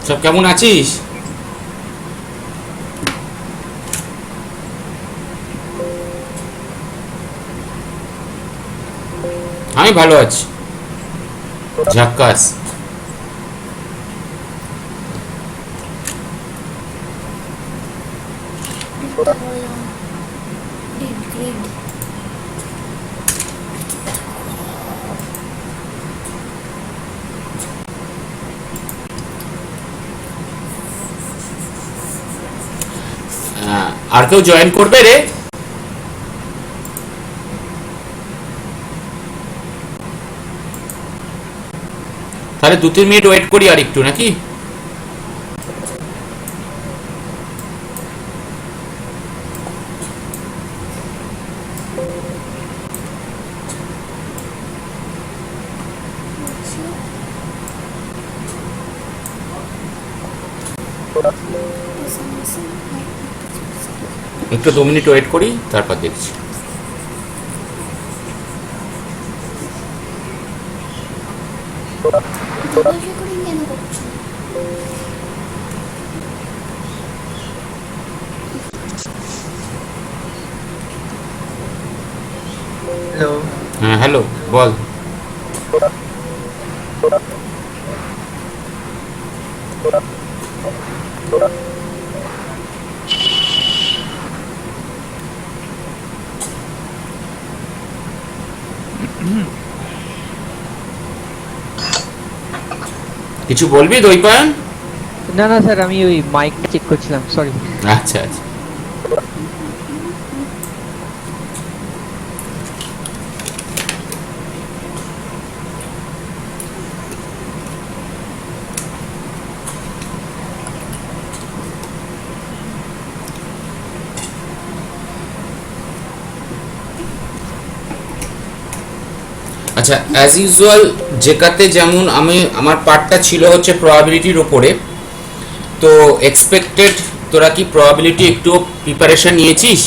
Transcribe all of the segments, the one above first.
সব কেমন আছিস? আমি ভালো আছি। ঝাক্কাস। আর কেউ জয়েন করবে রে? তাহলে 2-3 মিনিট ওয়েট করি আর একটু, নাকি? একটু 2 মিনিট ওয়েট করি, তারপর দেখছি। হ্যালো। হ্যাঁ, হ্যালো, বল। কিছু বলবি দৈপায়ন? না না স্যার, আমি ওই মাইকটা চেক করছিলাম, সরি। আচ্ছা আচ্ছা। আচ্ছা, অ্যাজ ইউজুয়াল জেকাতে যেমন আমার পার্টটা ছিল হচ্ছে প্রবাবিলিটির ওপরে। তো এক্সপেক্টেড, তোরা কি প্রবাবিলিটি একটু প্রিপারেশন নিয়েছিস?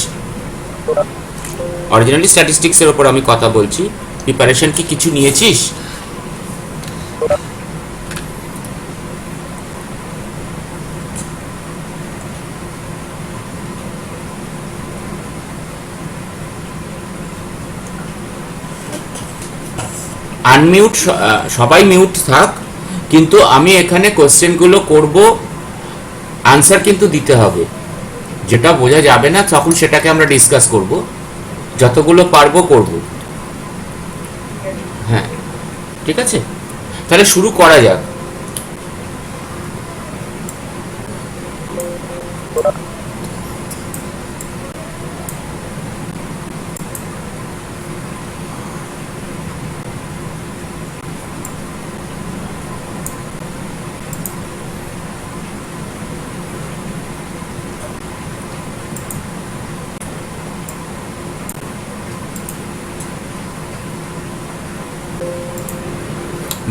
অরিজিনালি স্ট্যাটিস্টিক্সের ওপর আমি কথা বলছি, প্রিপারেশন কি কিছু নিয়েছিস? আনমিউট, সবাই মিউট থাক, কিন্তু আমি এখানে কোশ্চেনগুলো করব, আনসার কিন্তু দিতে হবে। যেটা বোঝা যাবে না তখন সেটাকে আমরা ডিসকাস করব, যতগুলো পারবো করব। হ্যাঁ, ঠিক আছে, তাহলে শুরু করা যাক।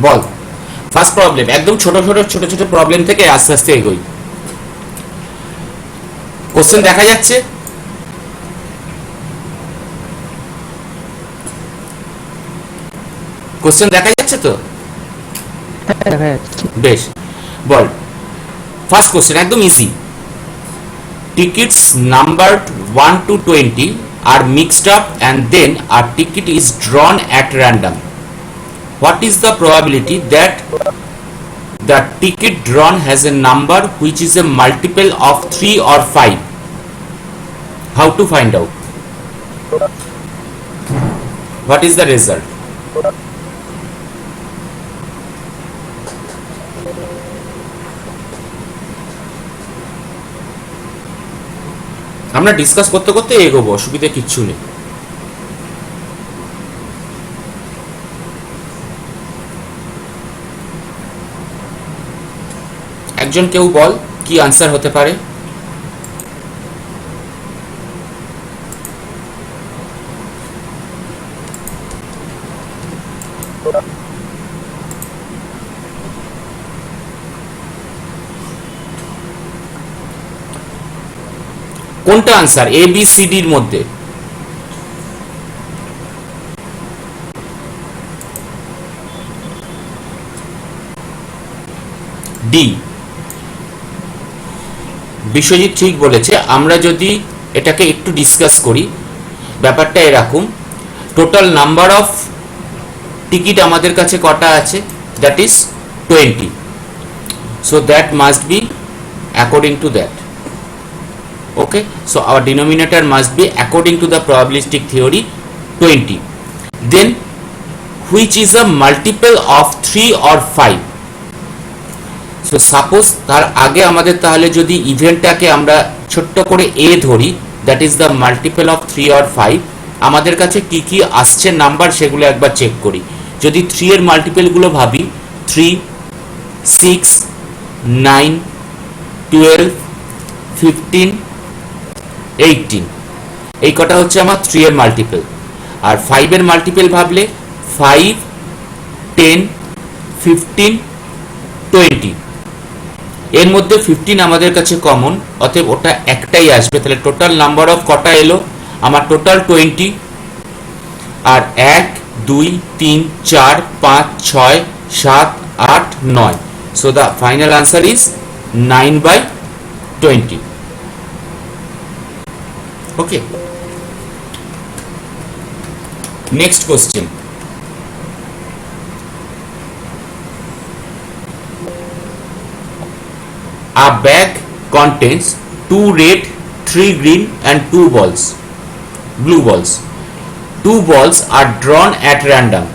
বল, ফার্স্ট প্রবলেম, একদম ছোট ছোট ছোট ছোট প্রবলেম থেকে আস্তে আস্তে এগোই। কোশ্চেন দেখা যাচ্ছে? কোশ্চেন দেখা যাচ্ছে তো? হ্যাঁ দেখা যাচ্ছে। বেশ, বল। ফার্স্ট কোশ্চেন একদম easy. Tickets numbered 1 to 20 are mixed up and then a ticket is drawn at random. What is the probability that the ticket drawn has a number which is a multiple of 3 or 5? How to find out? What is the result? আমরা discuss করতে করতে এগোবো, অসুবিধা কিচ্ছু নেই। একজন কেউ বল, কি আনসার হতে পারে? কোনটা আনসার এ বি সি ডির মধ্যে? ডি। বিশ্বজিৎ ঠিক বলেছে। আমরা যদি এটাকে একটু ডিসকাস করি, ব্যাপারটা এরকম, টোটাল নাম্বার অফ টিকিট আমাদের কাছে কটা আছে, that is 20, so that must be according to that. Okay, so our denominator must be according to the probabilistic theory 20. Then which is a multiple of 3 or 5? So suppose তার আগে আমাদের তাহলে যদি ইভেন্টটাকে আমরা ছোট্ট করে a ধরি, that is the multiple of 3 or 5, আমাদের কাছে কি কি আসছে নাম্বার সেগুলো একবার চেক করি। যদি 3 এর মাল্টিপলগুলো ভাবি, 3, 6, 9, 12, 15, 18, এই কটা হচ্ছে আমার 3 এর মাল্টিপল। আর 5 এর মাল্টিপল ভাবলে 5, 10, 15, 20, এর মধ্যে 15 আমাদের কাছে কমন, অতএব ওটা একটাই আসবে। তাহলে টোটাল নাম্বার অফ কটা এলো আমার, total 20। R 1, 2, 3, 4, 5, 6, 7, 8, 9, so the final answer is 9/20. Okay, next question. A bag contains 2 red, 3 green and 2 balls, blue balls. 2 balls are drawn at random.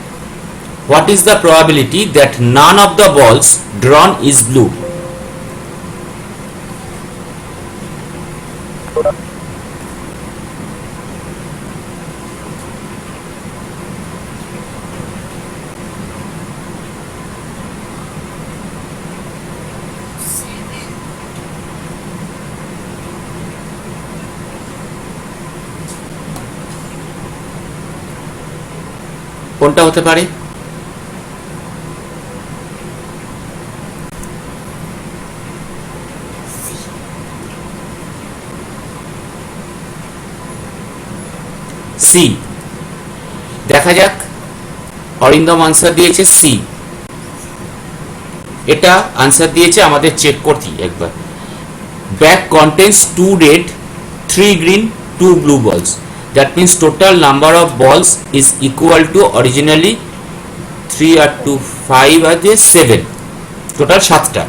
What is the probability that none of the balls drawn is blue? কোনটা হতে পারে? C. দেখা যাক, Arindam answer দিয়েছে C. এটা answer দিয়েছে, আমাদের check করতে একবার। Bag contains 2 red, 3 green, 2 blue balls. That means total number of balls is equal to originally 3 আর 2 5 আর 7, total 7টা।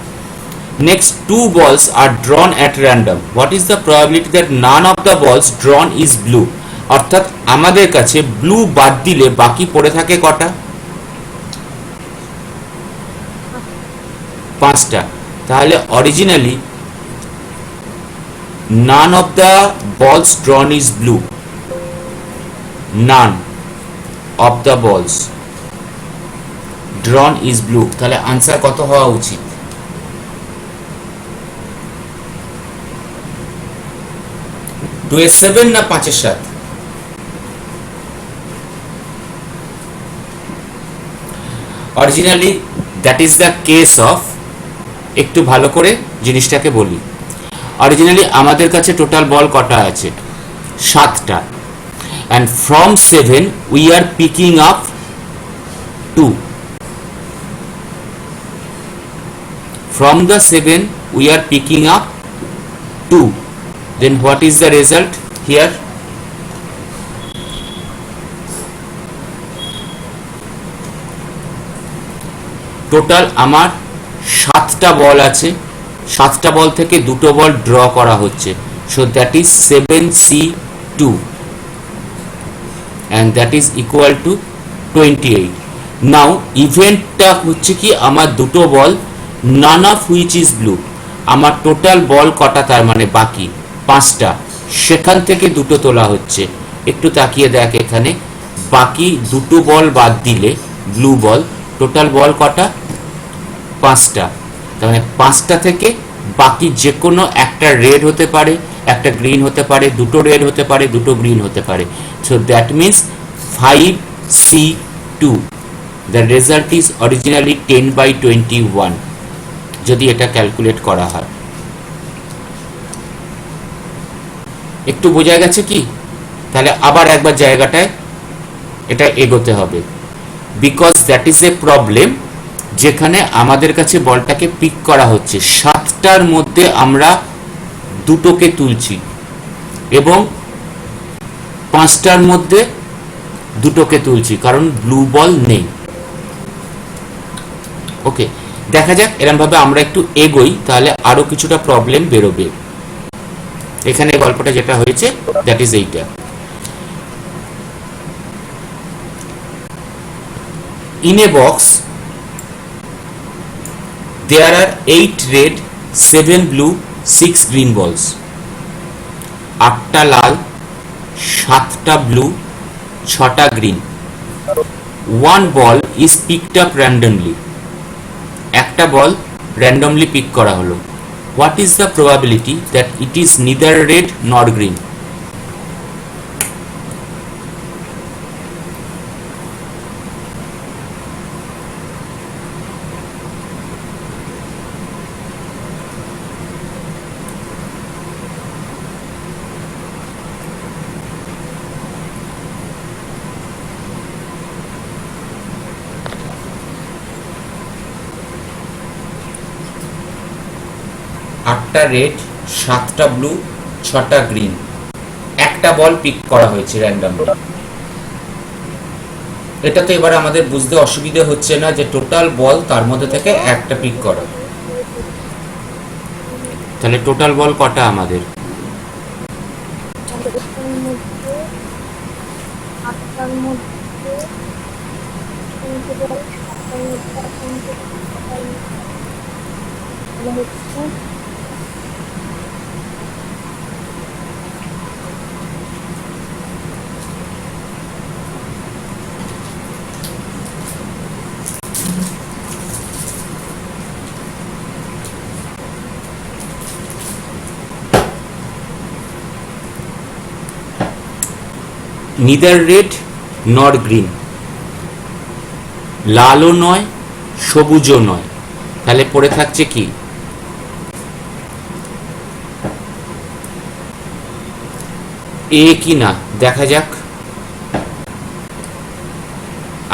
Next 2 balls are drawn at random. What is the probability that none of the balls drawn is blue? অর্থাৎ আমাদের কাছে blue বাদ দিলে বাকি পড়ে থাকে কটা? 5টা। তাহলে originally none of the balls drawn is blue. None of the balls drawn is blue. তাহলে আনসার কত হওয়া উচিত? 2 এর 7 না 5 এর 7? Originally that is the case of, একটু ভালো করে জিনিসটাকে বলি। অরিজিনালি আমাদের কাছে টোটাল বল কটা আছে? 7টা। and from 7 we are picking up 2. From the 7 we are picking up 2. Then what is the result here? Total আমার 7টা বল আছে, 7টা বল থেকে দুটো বল ড্র করা হচ্ছে, so that is 7C2 and that is equal to 28. now ইভেন্টটা হচ্ছে কি, আমার দুটো বল, none of which is blue. আমার টোটাল বল কটা, তার মানে বাকি 5টা, সেখান থেকে দুটো তোলা হচ্ছে। একটু তাকিয়ে দেখ এখানে, বাকি দুটো বল বাদ দিলে ব্লু বল, টোটাল বল কটা? 5টা। তার মানে 5টা থেকে বাকি যে কোনো একটা রেড হতে পারে, একটা গ্রিন হতে পারে, দুটো রেড হতে পারে, দুটো গ্রিন হতে পারে। So that means 5C2, the result is originally 10/21 যদি এটা ক্যালকুলেট করা হয়। একটু বোঝা গেছে কি? তাহলে আবার একবার জায়গাটায় এটা এগোতে হবে, because that is A problem যেখানে আমাদের কাছে বলটাকে পিক করা হচ্ছে। 7টার মধ্যে আমরা দুটোকে তুলছি এবং 5টার মধ্যে দুটোকে তুলছি, কারণ ব্লু বল নেই। ওকে, দেখা যাক এরকম ভাবে আমরা একটু এগোই, তাহলে আরো কিছুটা প্রবলেম বেরোবে। এখানে গল্পটা যেটা হয়েছে দ্যাট ইজ এইটা। In a box there are 8 red, 7 blue, 6 green balls. 8টা লাল, 7টা ব্লু, 6টা green. One ball is picked up randomly. একটা বল randomly পিক করা হলো। What is the probability that it is neither red nor green? আটটা red, 7টা blue, 6টা green. একটা বল পিক করা হয়েছে র্যান্ডমলি। এটা তো এবার আমাদের বুঝতে অসুবিধা হচ্ছে না যে টোটাল বল তার মধ্যে থেকে একটা পিক করা। তাহলে টোটাল বল কটা আমাদের? নিদার রেড নর গ্রিন, লালও নয় সবুজও নয়, তাহলে পড়ে থাকছে কি? এ কি না দেখা যাক।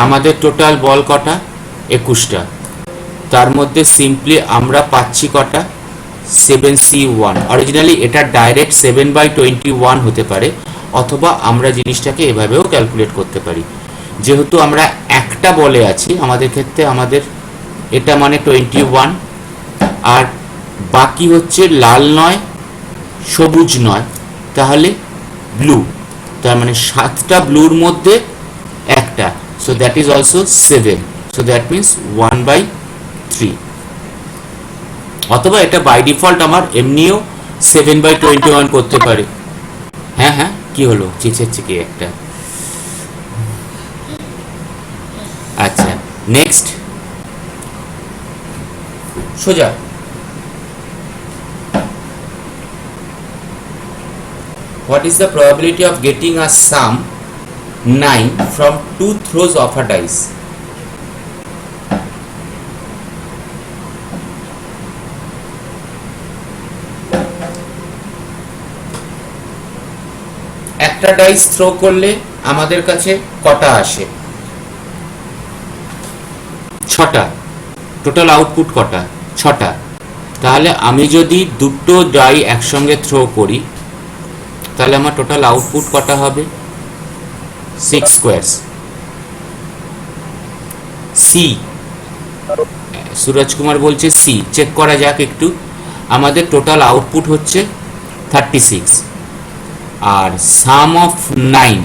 আমাদের টোটাল বল কটা? 21টা। তার মধ্যে সিম্পলি আমরা পাচ্ছি কটা? 7C1। অরিজিনালি এটা ডাইরেক্ট 7/21 হতে পারে, অথবা আমরা জিনিসটাকে এভাবেও ক্যালকুলেট করতে পারি। যেহেতু আমরা একটা বলে আছি, আমাদের ক্ষেত্রে আমাদের এটা মানে 21, আর বাকি হচ্ছে লাল নয় সবুজ নয়, তাহলে ব্লু। তার মানে 7টা ব্লুর মধ্যে একটা, so that is also 7, so that means 1/3। অথবা এটা বাই ডিফল্ট আমার এমনিও 7/21 করতে পারে। হ্যাঁ হ্যাঁ, কি হলো? চিচেচ্ছে কি একটা? আচ্ছা, নেক্সট সোজা। What is the probability of getting a sum 9 from 2 throws of a dice? একটা ডাইস থ্রো করলে আমাদের কাছে কটা আসে? 6টা। টোটাল আউটপুট কটা? 6টা। তাহলে আমি যদি দুটো ডাই একসঙ্গে থ্রো করি, তাহলে আমার টোটাল আউটপুট কটা হবে? 6 স্কোয়ারস। সি, সুরজ কুমার বলছে সি, চেক করা যাক একটু। আমাদের টোটাল আউটপুট হচ্ছে 36। আর সাম অফ 9,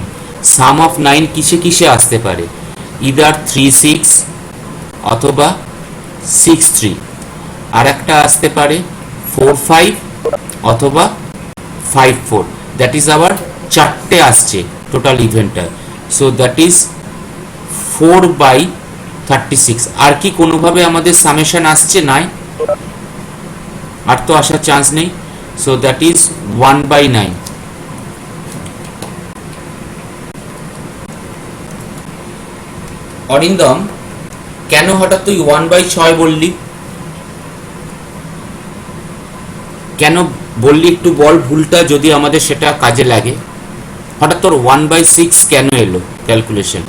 সাম অফ 9 কিসে কিসে আসতে পারে? ইদার 3-6 অথবা 6-3, আর একটা আসতে পারে 4-5 অথবা 5-4। দ্যাট ইজ আবার 4টে আসছে টোটাল ইভেন্টটা, সো দ্যাট ইজ 4/36। আর কি কোনোভাবে আমাদের সামেশন আসছে? নাই, আর তো আসার চান্স নেই, সো দ্যাট ইজ 1/9। অরিন্দম, কেন হঠাৎ তুই 1/6 বললি? কেন বললি একটু বল ভুলটা, যদি আমাদের সেটা কাজে লাগে। হঠাৎ তোর 1/6 কেন এলো ক্যালকুলেশন?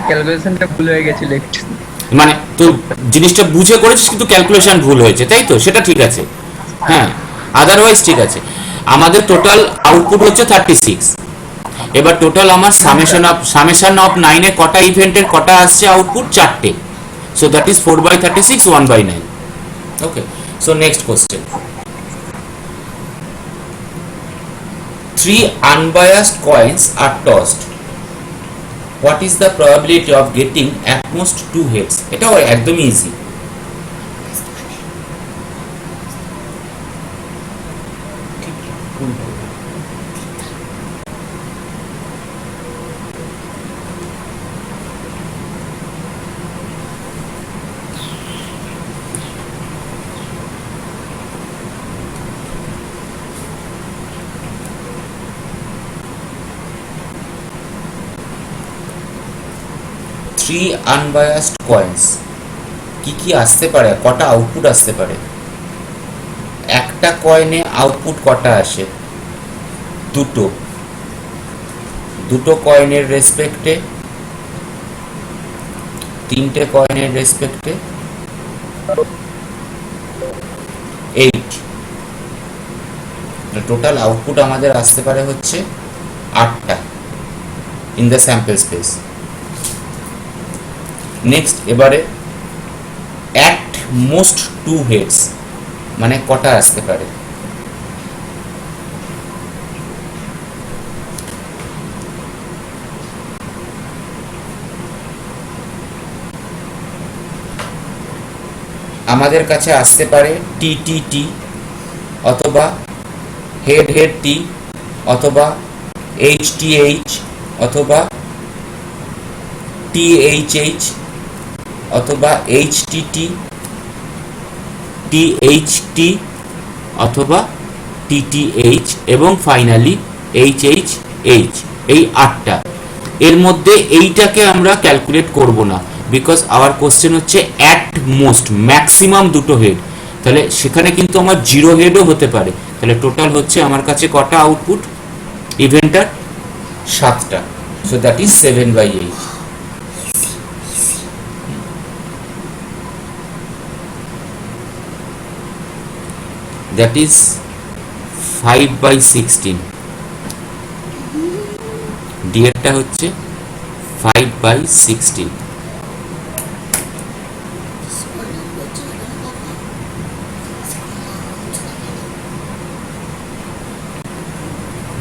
ক্যালকুলেশনটা ভুল হয়ে গেছিল একটু। মানে তুই জিনিসটা বুঝে করেছিস কিন্তু ক্যালকুলেশন ভুল হয়েছে, তাই তো? সেটা ঠিক আছে, হ্যাঁ। আদারওয়াইজ ঠিক আছে। আমাদের টোটাল আউটপুট হচ্ছে 36। এবার টোটাল আমার সামেশন অফ 9 এ কটা ইভেন্টের কটা আসছে আউটপুট? 4টে। So that is 4/36 1/9। Okay, so next question. 3 unbiased coins are tossed. What is the probability of getting at most 2 heads? এটাও একদম ইজি। থ্রি আনবায়াসড কয়েন্স কি কি আসতে পারে, কটা আউটপুট আসতে পারে? একটা কয়েনে আউটপুট কটা আসে? দুটো। দুটো কয়েনের রেসপেক্টে, তিনটে কয়েনের রেসপেক্টে 8। টোটাল আউটপুট আমাদের আসতে পারে হচ্ছে 8টা in the sample space. Next, এবারে অ্যাট মোস্ট 2 হেডস মানে কটা আসতে পারে? আমাদের কাছে আসতে পারে টি অথবা হেড টি অথবা এইচ অথবা টিএইচ অথবা এইচটি টিএইচটি অথবা টিটিএইচ এবং ফাইনালি এইচএইচ। এই 8টা এর মধ্যে এইটাকে আমরা ক্যালকুলেট করব না, বিকজ আওয়ার কোশ্চেন হচ্ছে অ্যাট মোস্ট, ম্যাক্সিমাম দুটো হেড। তাহলে সেখানে কিন্তু আমার 0 হেডও হতে পারে। তাহলে টোটাল হচ্ছে আমার কাছে কটা আউটপুট ইভেন্টার? 7টা। So that is 7/8। that is 5/16। D এরটা হচ্ছে 5/16।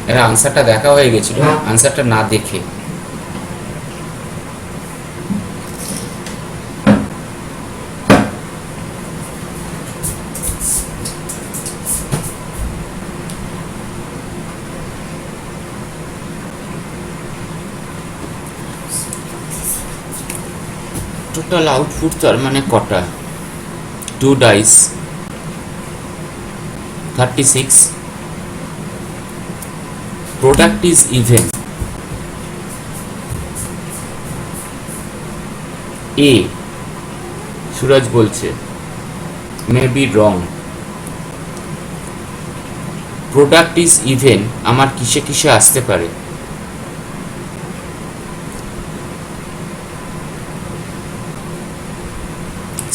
এর আনসারটা দেখা হয়ে গেছিল, আনসারটা না দেখে। টোটাল আউটপুট তার মানে কটা? 2 ডাইস 36। Product is even. এ সুরজ বলছে may be wrong. Product is even আমার কিসে কিসে আসতে পারে?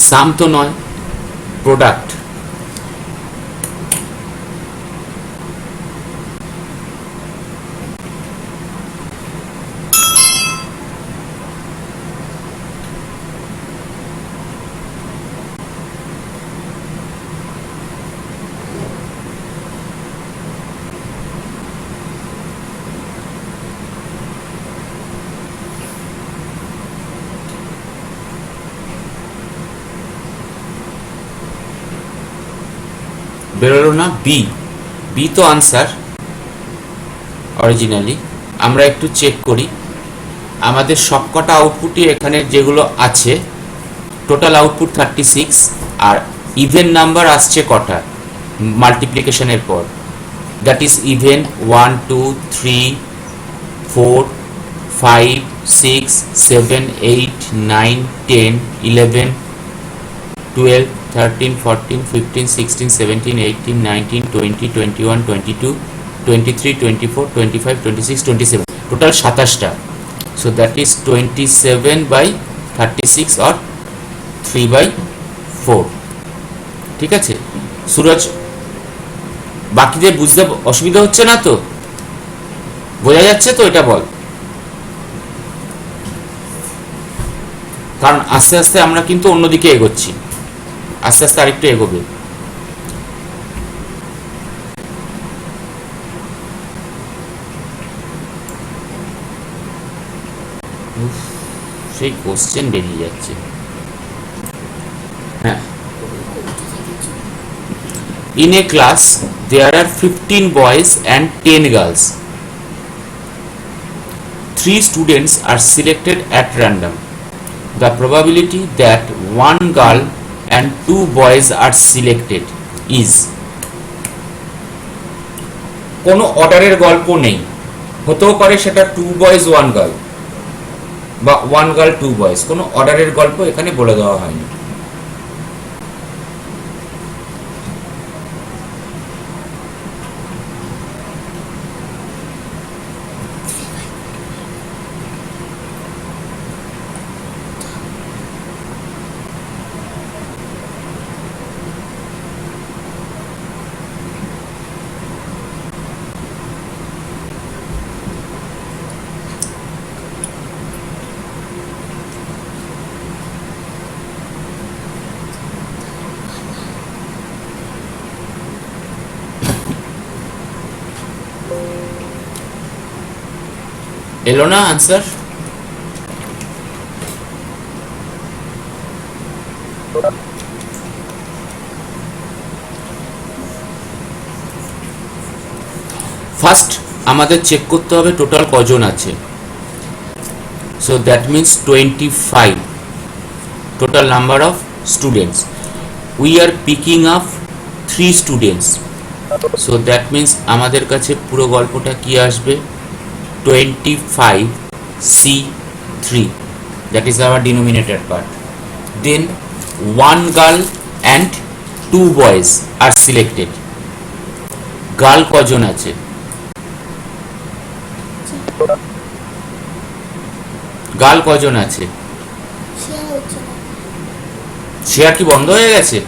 সাম তো নয়, প্রোডাক্ট। বেরোলো না। বি তো আনসার অরিজিনালি। আমরা একটু চেক করি আমাদের সবকটা আউটপুটই এখানে যেগুলো আছে। টোটাল আউটপুট 36 আর ইভেন নাম্বার আসছে কটা মাল্টিপ্লিকেশনের পর? That is even 1 2 3 4 5 6 7 8 9 10 11 12 13 14 15 16 17 18 19 20 21 22 23 24 25 26 27। টোটাল 27টা। So that is 27/36 or 3/4। ঠিক আছে সুরজ, বাকিদের বুঝতে অসুবিধা হচ্ছে না তো? বোঝা যাচ্ছে তো? এটা বল, কারণ আস্তে আস্তে আমরা কিন্তু অন্যদিকে এগোচ্ছি, আস্তে আস্তে আরেকটু এগোবে। সেই কোশ্চেন বেরিয়ে যাচ্ছে। হ্যাঁ, in a class there are 15 boys and 10 girls. 3 students are selected at random. The probability that one girl and 2 boys are selected is, কোনো অর্ডারের গল্প নেই, হতেও পারে সেটা 2 boys 1 girl বা 1 girl 2 boys, কোনো অর্ডারের গল্প এখানে বলে দেওয়া হয়নি। এলো না আনসার? ফার্স্ট আমাদের চেক করতে হবে টোটাল কজন আছে। So that means 25 total number of students. We are picking up 3 students, so that means আমাদের কাছে পুরো গল্পটা কি আসবে, 25C3, that is our denominator part. Then 1 girl and 2 boys are selected. Girl কজন আছে? গার্ল কজন আছে? শেয়ার কি বন্ধ হয়ে গেছে?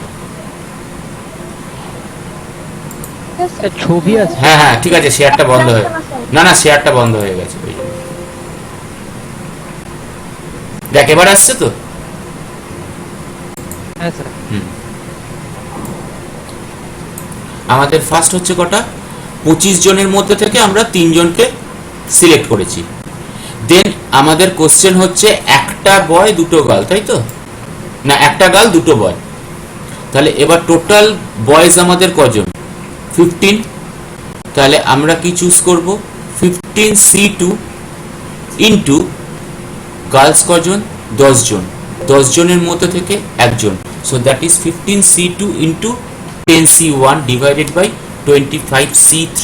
ছবি আছে। হ্যাঁ হ্যাঁ ঠিক আছে, শেয়ারটা বন্ধ হয়ে, না না শেয়ারটা বন্ধ হয়ে গেছে। দেখ এবার আসছে তো? হ্যাঁ স্যার। আমাদের ফার্স্ট হচ্ছে কটা, 25 জনের মধ্যে থেকে আমরা 3 জনকে সিলেক্ট করেছি। দেন আমাদের কোশ্চেন হচ্ছে একটা বয় দুটো গার্ল, তাই তো? না, একটা গার্ল দুটো বয়। তাহলে এবার টোটাল বয়েজ আমাদের কজন, 15। তাহলে আমরা কি চুজ করব, 15C2 ইন্টু গার্লস কজন, 10 জন, 10 জনের মধ্যে থেকে একজন। So that is 15C2 into 10C1 divided by 25C3।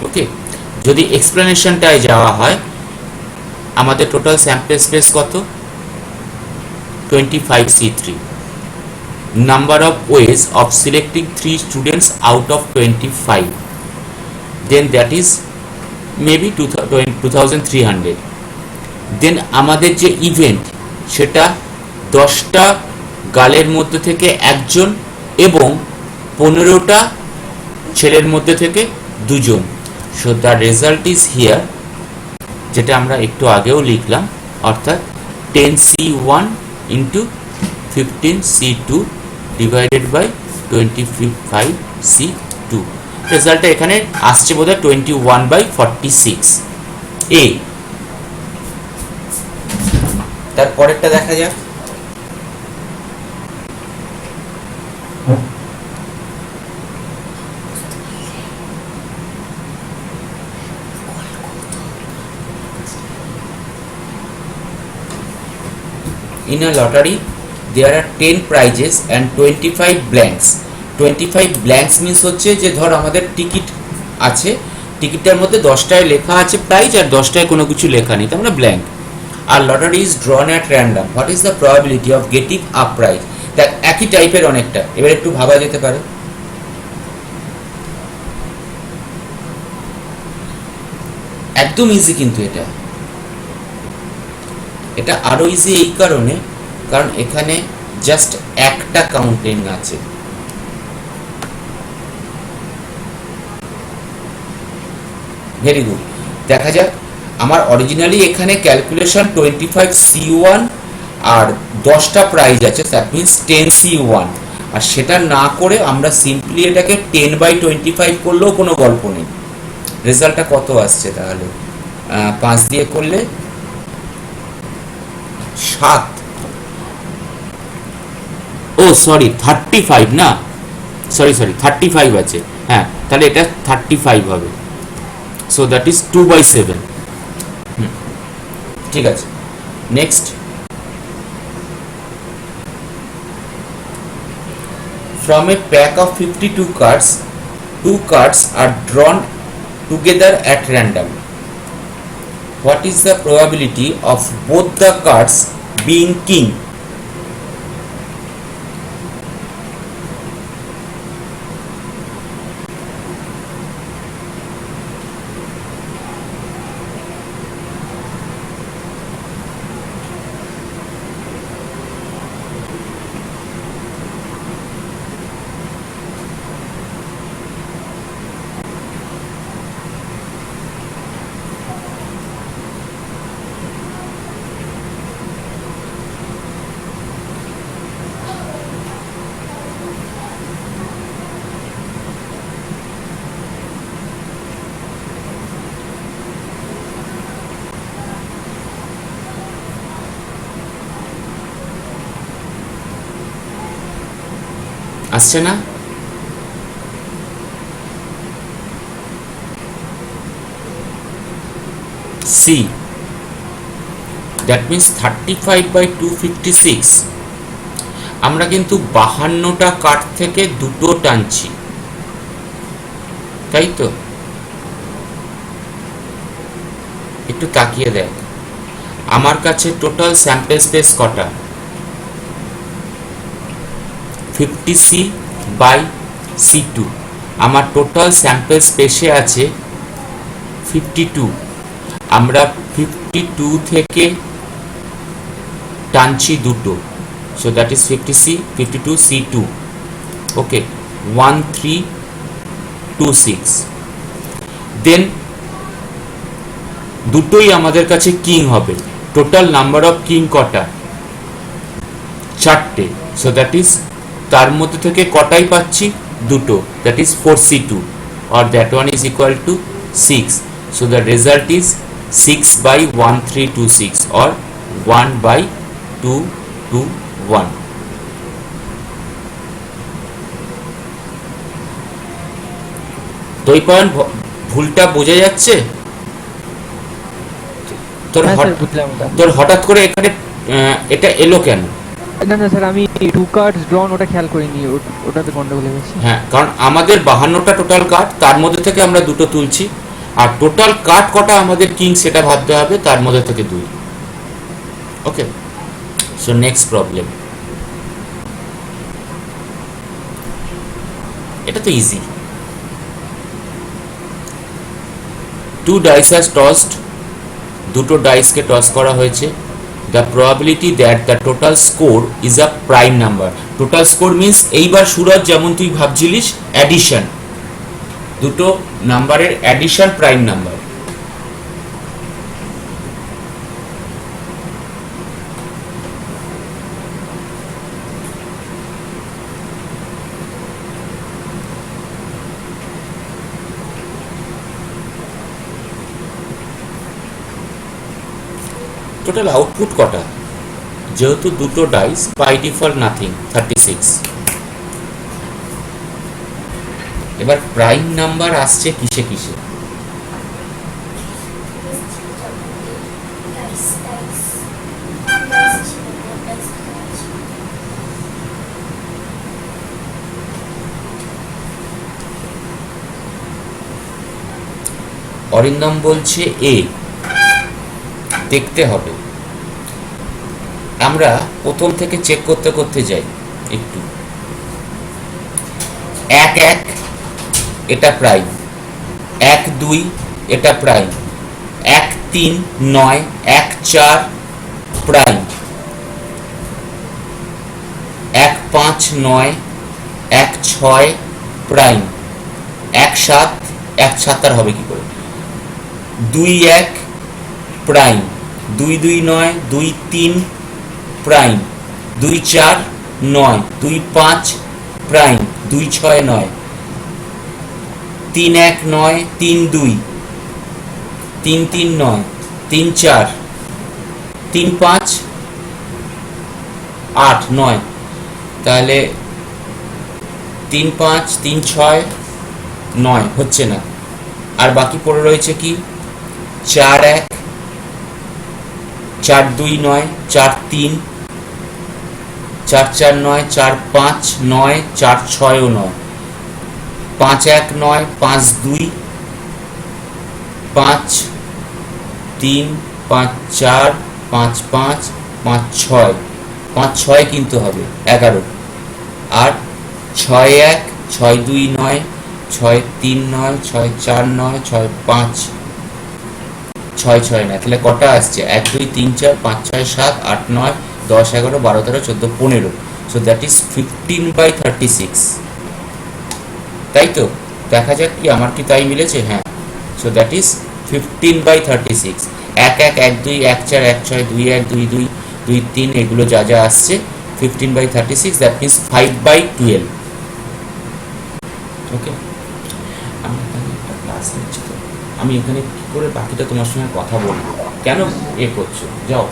Okay, যদি এক্সপ্লেনেশনটায় যাওয়া হয়, আমাদের টোটাল স্যাম্পল স্পেস কত, 25C3. Number of ways of selecting 3 students out of 25, then that is maybe 2300. Then আমাদের যে ইভেন্ট সেটা 10টা গার্লের মধ্যে থেকে একজন এবং 15টা ছেলের মধ্যে থেকে দুজন। So the result is here, যেটা আমরা একটু আগেও লিখলাম, অর্থাৎ 10C1 into 15C2 divided by 25C2। রেজাল্টটা এখানে আসছে বোধহয় 21/46 এ। তারপরেরটা দেখা যাক। In a lottery there are 10 prizes and 25 blanks. 25 blanks means হচ্ছে যে ধর আমাদের টিকিট আছে, টিকিটটার মধ্যে 10টায় লেখা আছে প্রাইজ আর 10টায় কোনো কিছু লেখা নেই, তার মানে ব্ল্যাঙ্ক। আর lottery is drawn at random, what is the probability of getting a prize. দেখ একই টাইপের অনেকটা, এবার একটু ভাবা যেতে পারে। একদম ইজি, কিন্তু এটা আরো ইজি এই কারণে, কারণ এখানে জাস্ট একটা কাউন্টিং আছে। Very good. দেখা যাক, আমার অরিজিনালি এখানে ক্যালকুলেশন 25C1 আর 10টা প্রাইজ আছে, দ্যাট মিনস 10C1, আর সেটা না করে আমরা সিম্পলি এটাকে 10/25 করলেও কোনো গল্প নেই। রেজাল্টটা কত আসছে তাহলে? 5 দিয়ে করলে 7, ও সরি 35 না, সরি 35 আছে, হ্যাঁ তাহলে এটা 35 হবে। So that is 2/7। ঠিক আছে, next. From a pack of 52 cards, 2 cards are drawn together at random. What is the probability of both the cards being king? আসছে না? C, that means 35/256। আমরা কিন্তু 52টা কার্ড থেকে দুটো টানছি, তাই তো? একটু তাকিয়ে দেখ, আমার কাছে টোটাল স্যাম্পল স্পেস কটা? 50C/C2। আমার টোটাল স্যাম্পল স্পেসে আছে 52। আমরা 52 থেকে টানছি দুটো, so that is 50C 52C2। ওকে, 1326। দেন দুটোই আমাদের কাছে কিং হবে। টোটাল নাম্বার অফ কিং কটা? 4টে। সো দ্যাট ইজ, তার মধ্যে থেকে কটাই পাচ্ছি? দুটো, that is 4C2, or that one is equal to 6. So the result is 6/1326 or 1/221. তো এই পয়েন্ট ভুলটা বোঝা যাচ্ছে? তোর হঠাৎ করে এখানে এটা এলো কেন? না না স্যার, আমি 2 কার্ডস ড্রন ওটা খেয়াল করিনি, ওটাতে গন্ডগোল হয়ে গেছে। হ্যাঁ, কারণ আমাদের 52টা টোটাল কার্ড, তার মধ্যে থেকে আমরা দুটো তুলছি, আর টোটাল কার্ড কটা আমাদের কিং সেটা ভাবতে হবে, তার মধ্যে থেকে 2। ওকে, সো নেক্সট প্রবলেম। এটা তো ইজি। 2 dice are tossed, দুটো ডাইসকে টস করা হয়েছে। The probability that the total score is a prime number. Total score means এইবার সুরজ যেমন তুই ভাবছিলিস অ্যাডিশন, দুটো নাম্বারের addition prime number. Total output কটা? যেহেতু দুটো ডাইস, বাই ডিফল্ট নাথিং, 36। এবার প্রাইম নাম্বার আসছে কিসে কিসে? অরিন্দম বলছে এ, দেখতে হবে। আমরা প্রথম থেকে চেক করতে করতে যাই একটু। 1-1 এটা প্রাইম, 1-2 এটা প্রাইম, 1-3-9, 1-4 প্রাইম, 1-5-9, 1-6 প্রাইম, 1-7 আর হবে কি করে, 2 1 প্রাইম, 2 2 9, 2 3 প্রাইম, 2 4 9, 2 5 প্রাইম, 2 6 9, 3 1 9, 3 2, 3 3 9, 3 4, 3 5 8 9, তাহলে 3 5 3 6 9 হচ্ছে না। আর বাকি পড়ে রয়েছে কি 4 1, 4 2 9, 4 3, 4 4 9, 4 5 9, 4 6 9, 5 1 9, 5 2, 5 3, 5 4, 5 5, 5 6, 5 6 কিন্তু হবে 11, আর 6 1, 6 2 9, 6 3 9, 6 4 9, 6 5 6 6 না, তাহলে কটা আসছে 1 2 3 4 5 6 7 8 9 10 11 12 13 14 15, সো দ্যাট ইজ 15/36, তাই তো? দেখা যাক কি আমার কি তাই মিলেছে। হ্যাঁ, সো দ্যাট ইজ 15/36, 1 1 1 2 1 4 1 6 2 1 2 2 2 3 এগুলো যা যা আসছে 15/36, দ্যাট মিন্স 5/12। ওকে, আমি এখানে একটা ক্লাস নিচ্ছি, তো আমি এখানে কি করে বাকিটা তোমার সঙ্গে কথা বলবো, কেন করছো, যাও।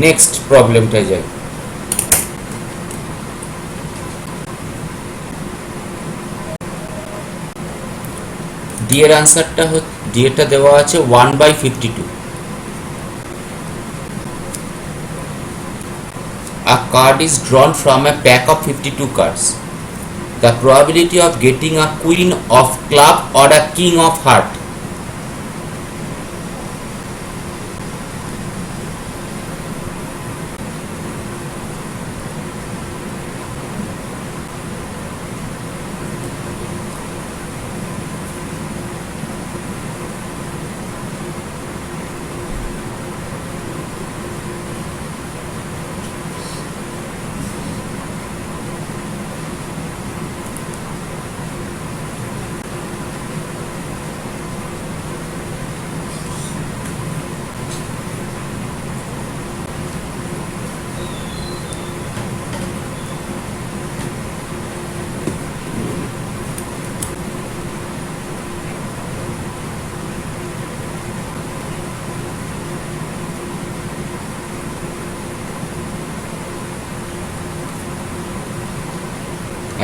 নেক্সট প্রবলেমটায় যাই। ডি এর আনসারটা ডি এরটা দেওয়া আছে 1/52। A card is drawn from a pack of 52 cards. The probability of getting a queen of club or a king of heart.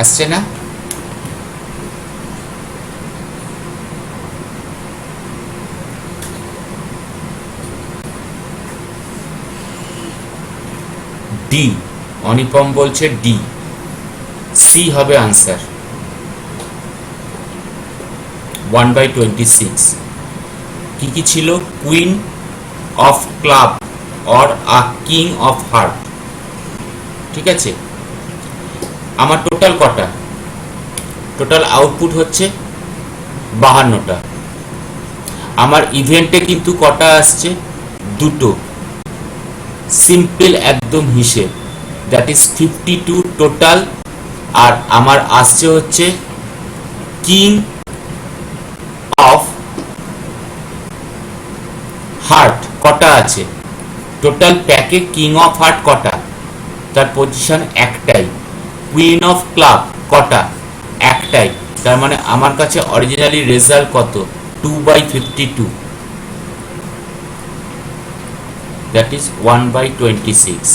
আসছে না? ডি, অনিপম বলছে ডি, সি হবে আনসার 1/26। কি কি ছিল? Queen of club or a king of heart. ঠিক আছে, আমার টোটাল কটা? টোটাল আউটপুট হচ্ছে 52টা। আমার ইভেন্টে কিন্তু কটা আসছে? দুটো। সিম্পল একদম হিসেব, দ্যাট ইজ 52 টোটাল। আর আমার আসছে হচ্ছে কিং অফ হার্ট কটা আছে? টোটাল প্যাকে কিং অফ হার্ট কটা? তার পজিশন একটাই। কুইন অফ ক্লাব কটা? একটাই। তার মানে আমার কাছে অরিজিনালি রেজাল্ট কত? 2/52, দ্যাট ইজ 1/26।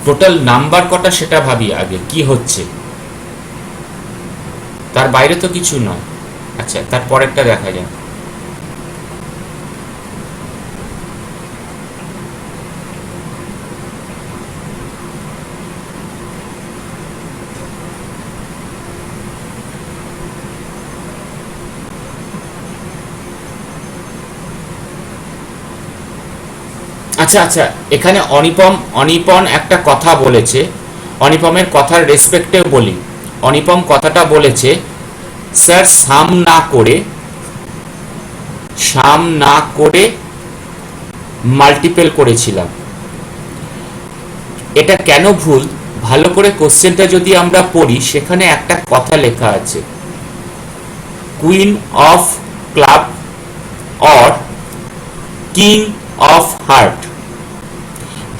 টোটাল নাম্বার কটা সেটা ভাবি আগে, কি হচ্ছে, তার বাইরে তো কিছু নয়। আচ্ছা, তার পরেরটা দেখা যাক। আচ্ছা আচ্ছা, এখানে অনিপন একটা কথা বলেছে, অনিপমের কথার রেসপেক্টে বলি। অনিপম কথাটা বলেছে, স্যার সাম না করে মাল্টিপল করেছিলাম। এটা কেন ভুল, ভালো করে কোশ্চেনটা যদি আমরা পড়ি সেখানে একটা কথা লেখা আছে, queen of club or king of heart.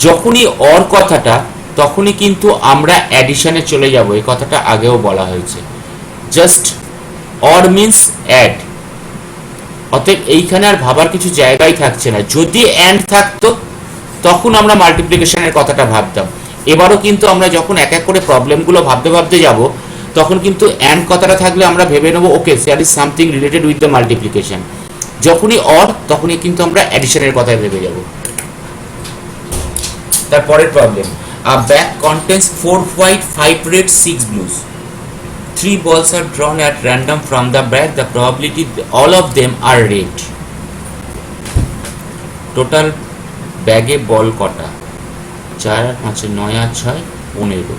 যখনই অর কথাটা, তখনই কিন্তু আমরা অ্যাডিশনে চলে যাব, এই কথাটা আগেও বলা হয়েছে। জাস্ট অর মিন্স অ্যাড, অতএব এইখানে আর ভাবার কিছু জায়গায় থাকছে না। যদি অ্যান্ড থাকতো তখন আমরা মাল্টিপ্লিকেশনের কথাটা ভাবতাম। এবারও কিন্তু আমরা যখন এক এক করে প্রবলেমগুলো ভাবতে ভাবতে যাব, তখন কিন্তু অ্যান্ড কথাটা থাকলে আমরা ভেবে নেবো okay there is something related with the multiplication. যখনই অর তখনই কিন্তু আমরা অ্যাডিশনের কথায় ভেবে যাব। তারপরের problem, a bag contains 4 white 5 red 6 blues. 3 balls are drawn at random from the bag. The probability all of them are red. Total ব্যাগে বল কটা? 4 আর 5 9 আর 6 15।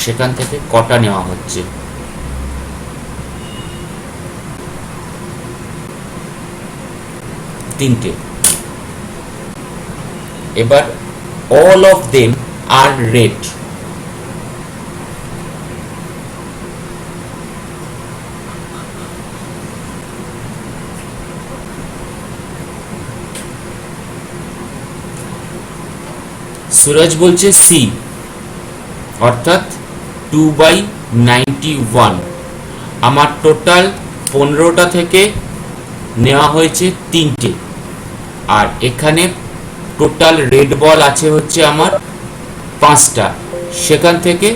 সেখান থেকে কটা নেওয়া হচ্ছে? 3টে। এবার all of them are red. Suraj বলছে সি, অর্থাৎ 2/91। আমার টোটাল 15টা থেকে নেওয়া হয়েছে 3টে, আর এখানে টোটাল রেড বল আছে হচ্ছে আমার 5টা, সেখান থেকে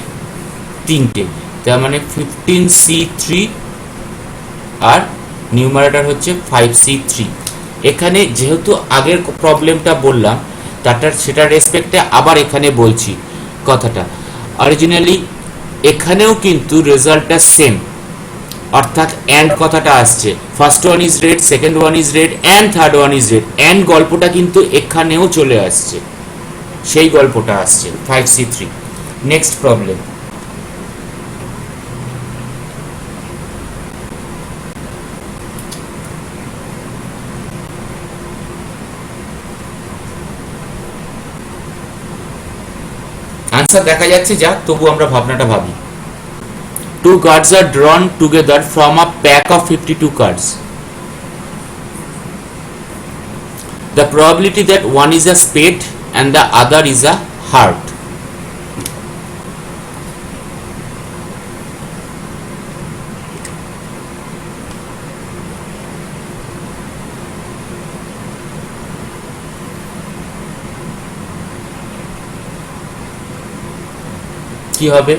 3টে, তার মানে 15C3 আর নিউমারেটর হচ্ছে 5C3। এখানে যেহেতু আগের প্রবলেমটা বললাম সেটার রেসপেক্টে আবার এখানে বলছি কথাটা। অরিজিনালি এখানেও কিন্তু রেজাল্টটা সেম, অর্থাৎ অ্যান্ড কথাটা আসছে, first one is red, second one is red and third one is red. And গল্পটা কিন্তু এখানেও চলে আসছে, সেই গল্পটা আসছে 5C3। নেক্সট প্রবলেম, আনসার দেখা যাচ্ছে যা, তবু আমরা ভাবনাটা ভাবি। 2 cards are drawn together from a pack of 52 cards. The probability that one is a spade and the other is a heart. কি হবে?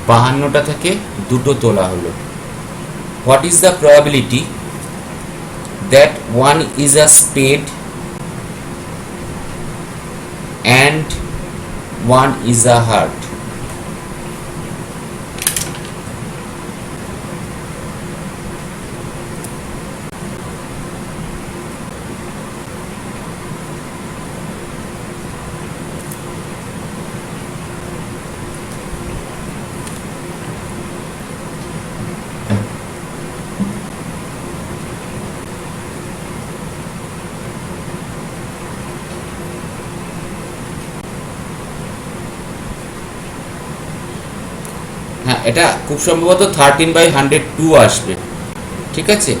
বাহান্নটা থেকে দুটো তোলা হলো। What is the probability that one is a spade and one is a heart? হ্যাঁ, এটা খুব সম্ভবত 13/102 আসবে। ঠিক আছে,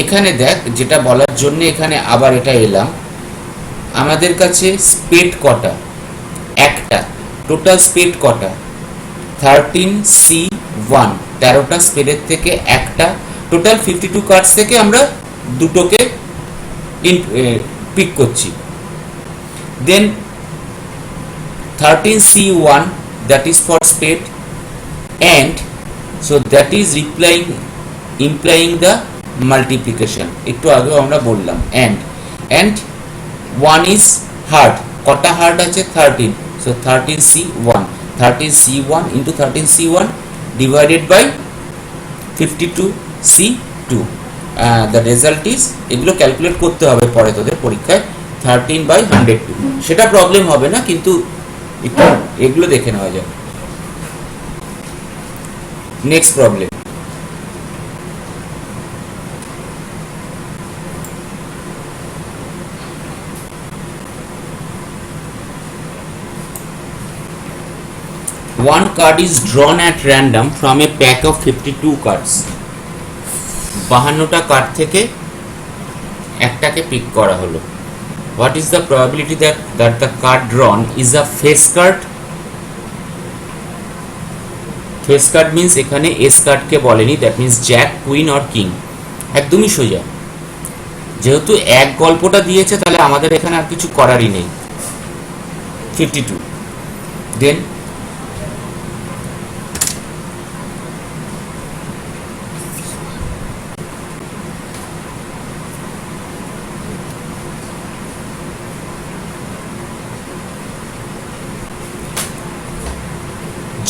এখানে দেখ যেটা বলার জন্য এখানে আবার এটা এলাম, আমাদের কাছে স্পেড কটা? একটা। টোটাল স্পেড কটা? 13C1, 13টা স্পেডের থেকে একটা। টোটাল 52 কার্ডস থেকে আমরা দুটোকে পিক করছি। দেন 13C1, that is for spade, and so that is implying the multiplication, একটু আগে আমরা বললাম and 1 is heart, কটা হার্ট আছে? 13, so 13C1 into 13C1 divided by 52C2, the result is, এগুলো ক্যালকুলেট করতে হবে পরে তোদের পরীক্ষায়, 13/102, সেটা প্রবলেম হবে না, কিন্তু একটু এগুলো দেখে নেওয়া যাক। Next problem, one card is drawn at random from a pack of 52 cards. 52টা card থেকে একটাকে পিক করা হলো। What is the probability that the card drawn is a face card? Face card means এখানে এস কার্ডকে বলেনি, that means Jack, queen or king. একদমই সোজা, যেহেতু এক গল্পটা দিয়েছে তাহলে আমাদের এখানে আর কিছু করারই নেই। 52, দেন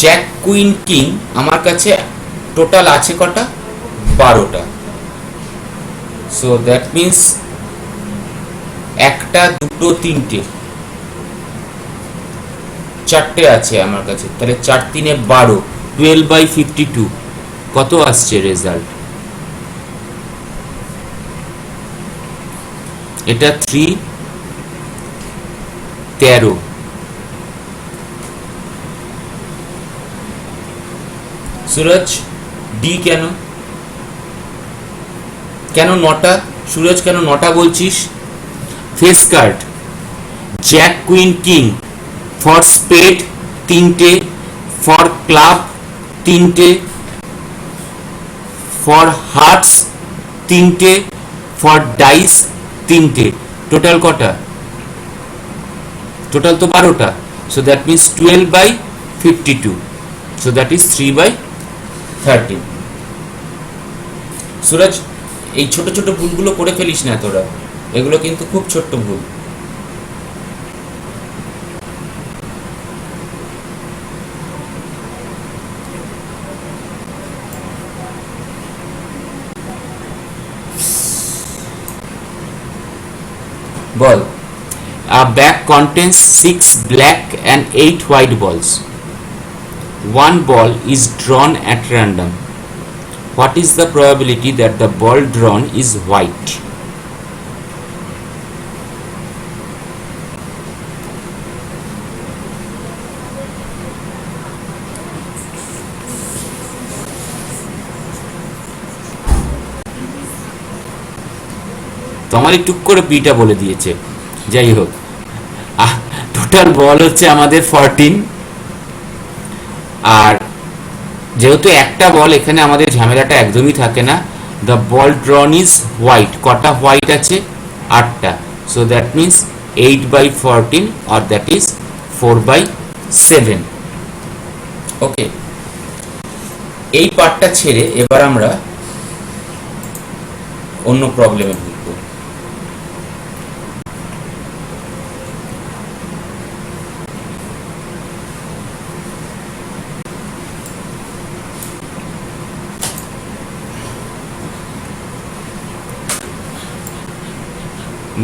জ্যাক, কুইন, কিং আমার কাছে টোটাল আছে কটা? 12টা। সো দ্যাট মিন্স একটা, দুটো, তিনটে, চারটে আছে আমার কাছে, তাহলে 4 3 12, 12/52 কত আসছে রেজাল্ট? এটা 3 13। সুরজ, ডি কেন 9টা? সুরজ কেন 9টা বলছিস? Face card jack, queen, king, for spade 3টে, ফর ক্লাব 3টে, ফর হার্টস 3টে, ফর ডাইস 3টে, টোটাল কটা? টোটাল তো 12টা। So that means 12/52, so that is 3/13। Suraj, এই ছোট ছোট ভুলগুলো করে ফেলিস না তোরা, এগুলো কিন্তু খুব ছোট্ট ভুল। বল, a bag contains 6 black and 8 white balls. One ball is drawn at random. What is the probability that the ball drawn is white? তোমার টুক করে পিটা বলে দিয়েছে। যাই হোক, টোটাল বল হচ্ছে আমাদের 14, আর যেহেতু একটা বল, এখানে আমাদের ঝামেলাটা একদমই থাকে না। The ball drawn is white. কটা হোয়াইট আছে? 8টা। So that means 8/14 or that is 4/7। Okay, এই পার্টটা ছেড়ে এবার আমরা অন্য প্রবলেমে ঢুকবো।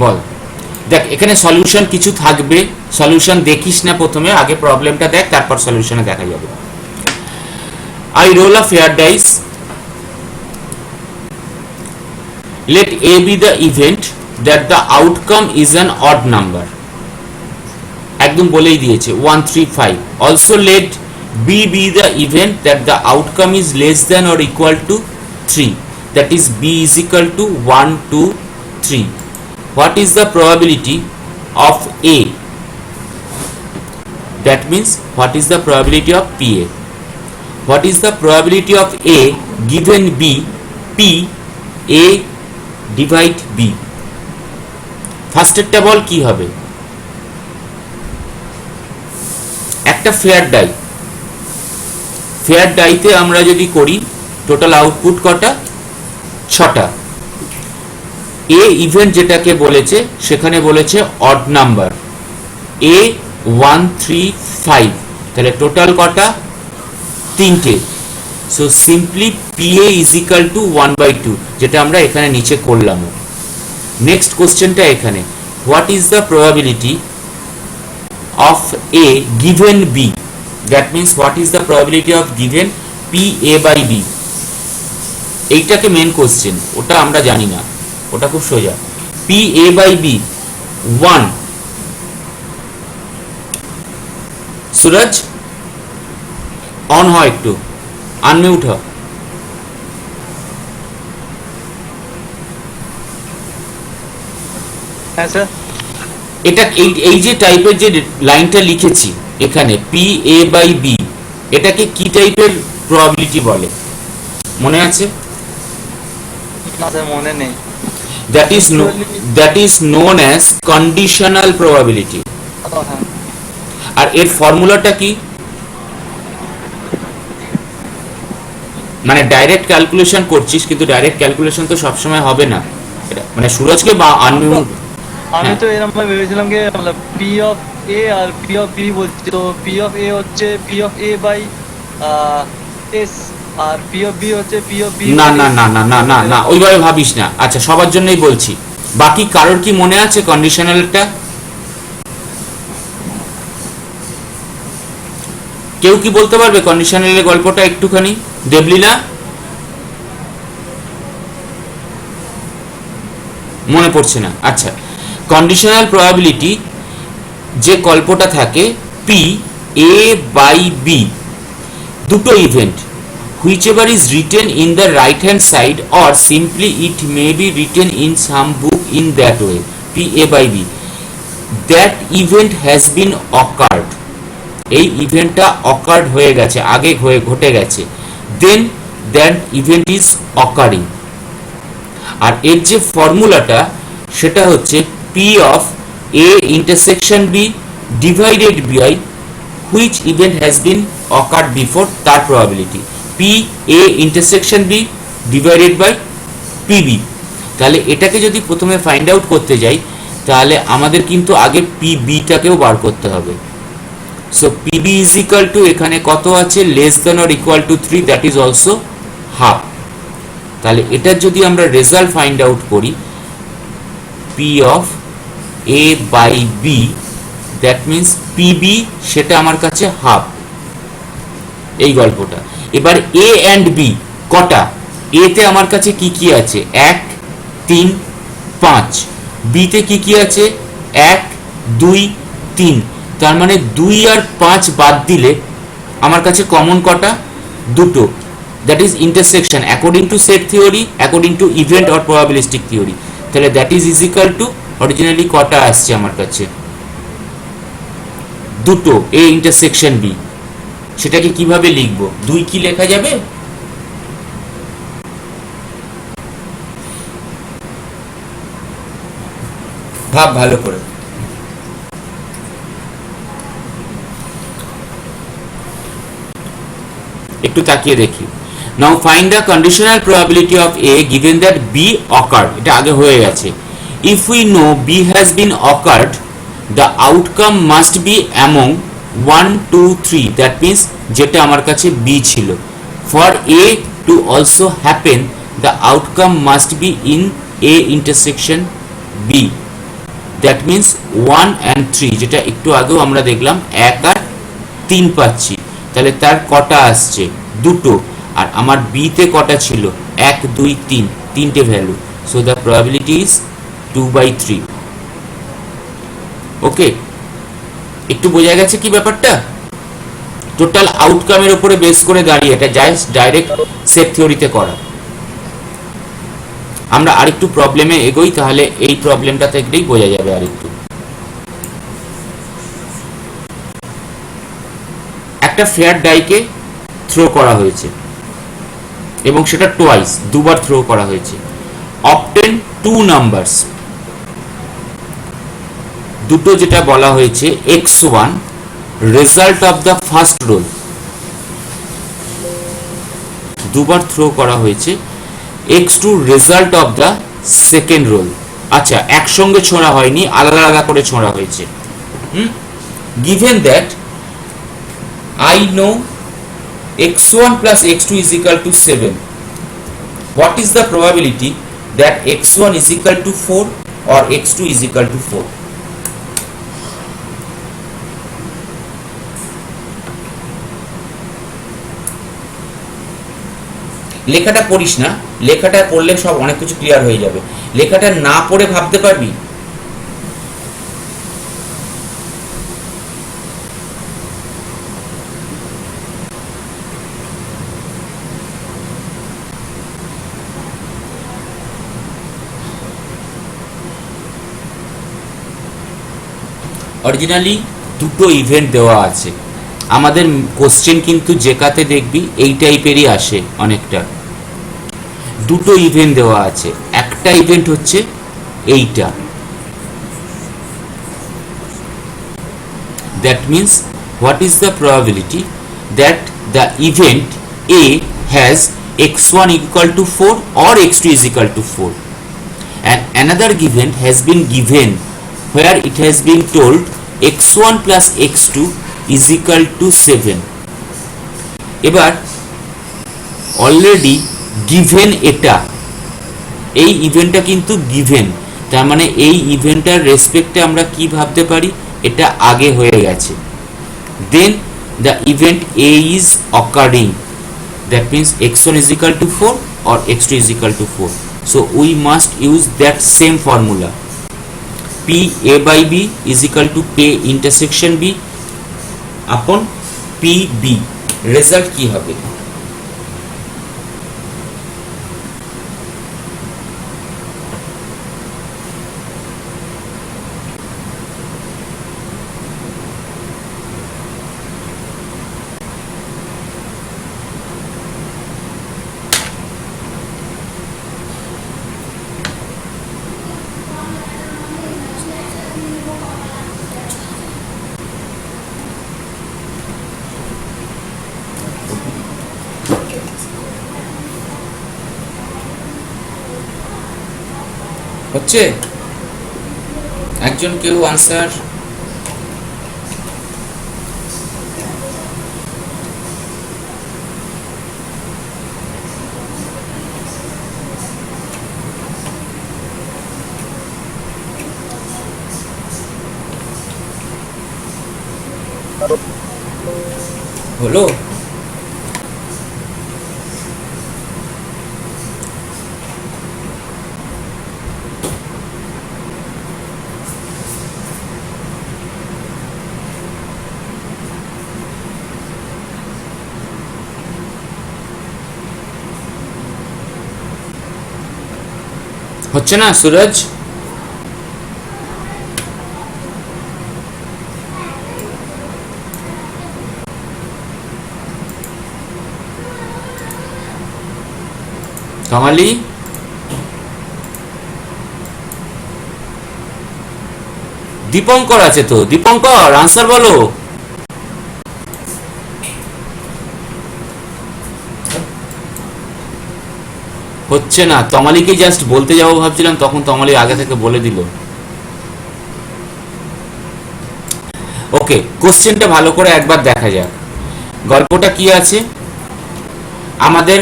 বল, দেখ এখানে সলিউশন কিছু থাকবে, সলিউশন দেখিস না প্রথমে, আগে প্রবলেমটা দেখ, তারপর সলিউশনে দেখা যাবে। I roll a fair dice. Let A be the event that the outcome is an odd number. একদম বলেই দিয়েছে 1 3 5. Also let B be the event that the outcome is less than or equal to 3. That is B is equal to 1 2 3. What is the probability of A? That means what is the probability of PA? What is the probability of A given B? P A divide B. ফার্স্টেরটা বল কি হবে? একটা fair die, fair ডাইতে আমরা যদি করি total output কটা? 6টা। এ event যেটাকে বলেছে সেখানে বলেছে অড নাম্বার, A 1 3 5, তাহলে টোটাল কটা? 3টে। So simply PA is equal two 1/2, যেটা আমরা এখানে নিচে করলাম। নেক্সট কোশ্চেনটা এখানে what is the probability of A given B? That means what is the probability of given P A by B? এইটাকে মেন কোশ্চেন, ওটা আমরা জানি না, ওটা খুব সোজা। P A by B 1। Suraj on হয়, একটু আনমিউট হ। হ্যাঁ স্যার। এটা এই যে টাইপের যে লাইনটা লিখেছি এখানে পি এ বাই বি, এটাকে কি টাইপের প্রবাবিলিটি বলে মনে আছে? না স্যার, মনে নেই। That is known as conditional probability. হ্যাঁ। আর এর ফর্মুলাটা কি? মানে ডাইরেক্ট ক্যালকুলেশন করছিস, কিন্তু ডাইরেক্ট ক্যালকুলেশন তো সবসময় হবে না। এটা মানে সুরজকে বা আনমিউট। আমি তো এরকম ভাবে ভেবেছিলাম যে পি অফ এ আর পি অফ বি বলছি, তো পি অফ এ হচ্ছে P of A by S, আর পি অফ বি হচ্ছে পি অফ বি। না না না না না না না, ওইভাবে ভাবিস না। আচ্ছা, সবার জন্যই বলছি, বাকি কারোর কি মনে আছে কন্ডিশনালটা? কেউ কি বলতে পারবে কন্ডিশনালের গল্পটা একটুখানি? দেবলীনা মনে পড়ছে না। আচ্ছা, কন্ডিশনাল প্রবাবিলিটি যে গল্পটা থাকে পি এ বাই বি, দুটো event whichever is written in the right hand side or simply it may be written in some book in that way, P A by B, that event has been occurred, এই ইভেন্টটা occurred হয়ে গেছে, আগে ঘটে গেছে, then that event is occurring। আর এর যে ফর্মুলাটা সেটা হচ্ছে P of A intersection B divided by which event has been occurred before, তার probability P A intersection B divided by PB। তাহলে এটাকে যদি প্রথমে ফাইন্ড আউট করতে যাই, তাহলে আমাদের কিন্তু আগে PB টাকেও বার করতে হবে। So PB is equal to, এখানে কত আছে, less than or equal to 3, that is also half. তাহলে এটার যদি আমরা রেজাল্ট ফাইন্ড আউট করি, P of A by B, that means PB সেটা আমার কাছে হাফ, এই গল্পটা। এবার A and B কটা? A তে আমার কাছে কি কি আছে? 1 3 5। B তে কি কি আছে? 1 2 3। তার মানে 2 আর 5 বাদ দিলে আমার কাছে কমন কটা? দুটো। That is intersection according to set theory, according to event or probabilistic theory. তাহলে that is equal to, originally কটা আসছে আমার কাছে? দুটো। A ইন্টারসেকশন B, সেটাকে কিভাবে লিখবো? 2 কি লেখা যাবে? ভাব ভালো করে। একটু তাকিয়ে দেখি। নাও find the conditional probability of A given that B occurred, এটা আগে হয়ে গেছে। If we know B has been occurred, the outcome must be among 1 2 3, that means যেটা আমার কাছে B ছিল। For A to also happen, the outcome must be in A intersection B, that means 1 and 3, যেটা একটু আগেও আমরা দেখলাম 1 আর 3 পাচ্ছি। তাহলে তার কটা আসছে? দুটো। আর আমার B তে কটা ছিল? 1 2 3, তিনটে value. So the probability is 2/3। ওকে, একটু বোঝা গেছে কি ব্যাপারটা? টোটাল আউটকামের উপরে বেস করে দাঁড়িয়ে, এটা জাস্ট ডাইরেক্ট সেট থিওরিতে করা। আমরা আরেকটু প্রবলেমে এগোই, তাহলে এই প্রবলেমটা থেকেই বোঝা যাবে আরেকটু। একটা ফেয়ার ডাইকে থ্রো করা হয়েছে এবং সেটা টোয়াইস, দুবার থ্রো করা হয়েছে। অবটেন 2 নাম্বারস, দুটো যেটা বলা হয়েছে x1 result of the first roll, দুবার থ্রো করা হয়েছে, x2 result of the second roll. আচ্ছা, একসঙ্গে ছোঁড়া হয়নি, আলাদা আলাদা করে ছোঁড়া হয়েছে। Given that I know x1 plus x2 is equal to 7, what is the probability that x1 is equal to 4 or x2 is equal to 4. লেখাটা পড়িস না, লেখাটা পড়লে সব অনেক কিছু ক্লিয়ার হয়ে যাবে। লেখাটা না পড়ে ভাবতে পারবি? অরিজিনালি দুটো ইভেন্ট দেওয়া আছে আমাদের। কোশ্চেন কিন্তু জেকাতে দেখবি এই টাইপেরই আসে অনেকটা। দুটো ইভেন্ট দেওয়া আছে, একটা ইভেন্ট হচ্ছে এইটা, that means what is the probability that the event A has x1 equal to 4 or x2 is equal to 4, and another given has been given where it has been told x1 plus x2 is equal to 7. এবার already given এটা, এই ইভেন্টটা কিন্তু given, তার মানে এই ইভেন্টটার রেসপেক্টে আমরা কি ভাবতে পারি, এটা আগে হয়ে গেছে। Then the event A is occurring, that means x1 is equal to 4 or x2 is equal to 4. So we must use that same formula. P A by B is equal to P intersection B upon P B. Result কি হবে? হচ্ছে একজন কেউ answer? হলো? হচ্ছে না সুরজ? কামালি, দীপঙ্কর আছে তো, দীপঙ্কর আনসার বলো। হচ্ছে না, তমালিকে জাস্ট বলতে যাবো ভাবছিলাম, তখন তমালি আগে থেকে বলে দিল। ওকে, কোশ্চেনটা ভালো করে একবার দেখা যাক। গল্পটা কি আছে? আমাদের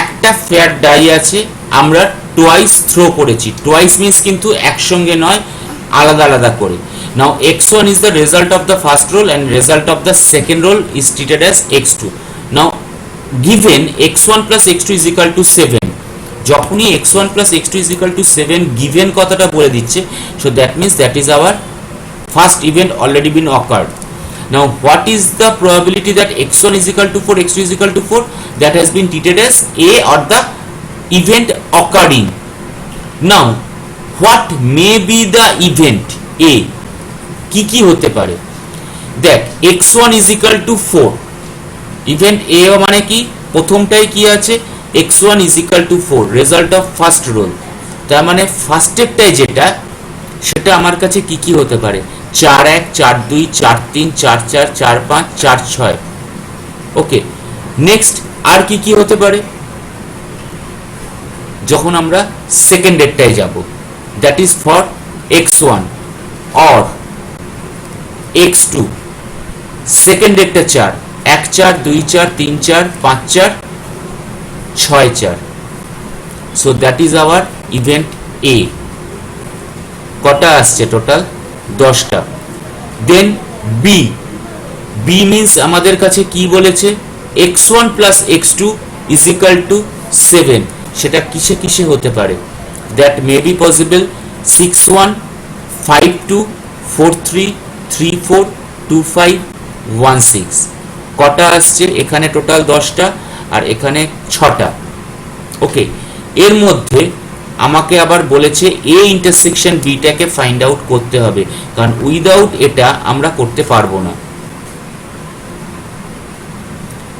একটা ফেয়ার ডাই আছে, আমরা টোয়াইস থ্রো করেছি। টোয়াইস মিন্স কিন্তু একসঙ্গে নয়, আলাদা আলাদা করে। নাও x1 is the result of the first roll and result of the second roll is treated as x2. Now given x1 plus x2 is equal to 7, যখনই x1 plus x2 is equal to 7 given কথাটা বলে দিচ্ছে, so that means that is our first event already been occurred. Now what is the probability that x1 is equal to 4, x2 is equal to 4? That has been treated as a or the event occurring. Now what may be the event a? কি হতে পারে? দেখ, x1 is equal to 4, event এ মানে কি? প্রথমটাই কি আছে? x1 is equal to 4, result of first roll. তার মানে ফার্স্টেরটাই যেটা, সেটা আমার কাছে কি হতে পারে? 4 1 4 2 4 3 4 4 4 5 4 6। ওকে, নেক্সট আর কি হতে পারে? যখন আমরা সেকেন্ডেরটাই যাব, that is for x1 or x2, সেকেন্ডেরটা 4 1 4 2 4 3 4 5 4 6 4। So that is our event A. কটা আসছে টোটাল 10টা। দেন বি, বি মিন্স আমাদের কাছে কি বলেছে, x1 plus x2 is equal to 7। সেটা কিসে কিসে হতে পারে, দ্যাট মে বি পসিবল 6-1, 5-2, 4-3, 3-4, 2-5, 1-6। কটা আসছে এখানে টোটাল 10টা আর এখানে 6টা। ওকে, এর মধ্যে আমাকে আবার বলেছে এ ইন্টারসেকশন বিটাকে ফাইন্ড আউট করতে হবে, কারণ উইদাউট এটা আমরা করতে পারবো না।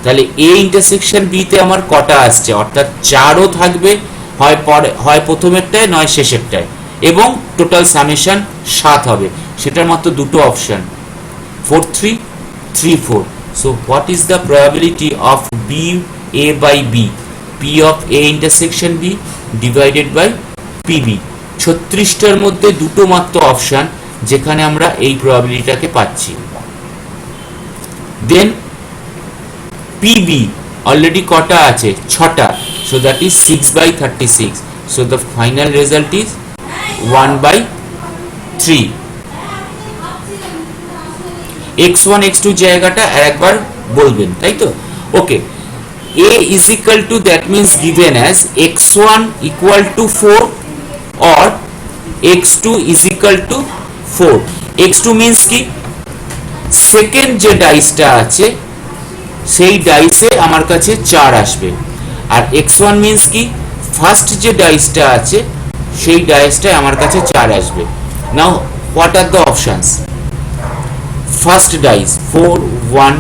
তাহলে এ ইন্টারসেকশন বি তে আমার কটা আসছে, অর্থাৎ 4ও থাকবে, হয় প্রথমেরটায় নয় শেষেরটায়, এবং টোটাল সামেশন 7 হবে। সেটার মাত্র দুটো option, 4-3, 3-4। So what is the probability of B A by B, P of A intersection B divided by PB. 36টার মধ্যে দুটো মাত্র অপশন যেখানে আমরা এই প্রবাবিলিটিটাকে পাচ্ছি। দেন পিবি অলরেডি কটা আছে, 6টা, so that is 6/36। So the final result is 1/3। x1 x2 জায়গাটা আরেকবার বলবেন, তাই তো? Okay, a is equal to, that means given as x1 equal to 4 or x2 is equal to 4। x2 means কি, second যে ডাইসটা আছে সেই ডাইসে আমার কাছে 4 আসবে, আর x1 means কি, ফার্স্ট যে ডাইসটা আছে সেই ডাইসটায় আমার কাছে 4 আসবে। Now what are the options, first dice 4-1,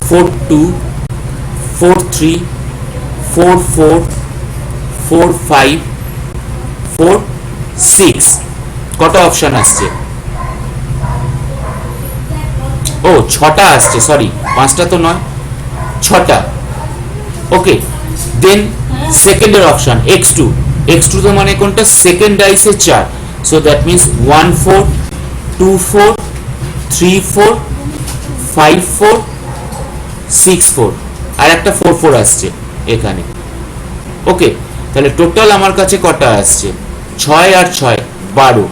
4-2, 4-3, 4-4, 4-5, 4-6। কটা অপশন আসছে, ও 6টা আসছে, সরি 5টা তো নয়, 6টা। ওকে, দেন সেকেন্ডের অপশন x2, x2 তো মানে কোনটা, সেকেন্ড ডাইসে 4, সো দ্যাট মিন্স 1-4, 2-4, 3-4, 5-4, 6-4, আর একটা 4-4 আসছে এখানে। ওকে, তাহলে টোটাল আমার কাছে কটা আসছে, 6 আর 6 12।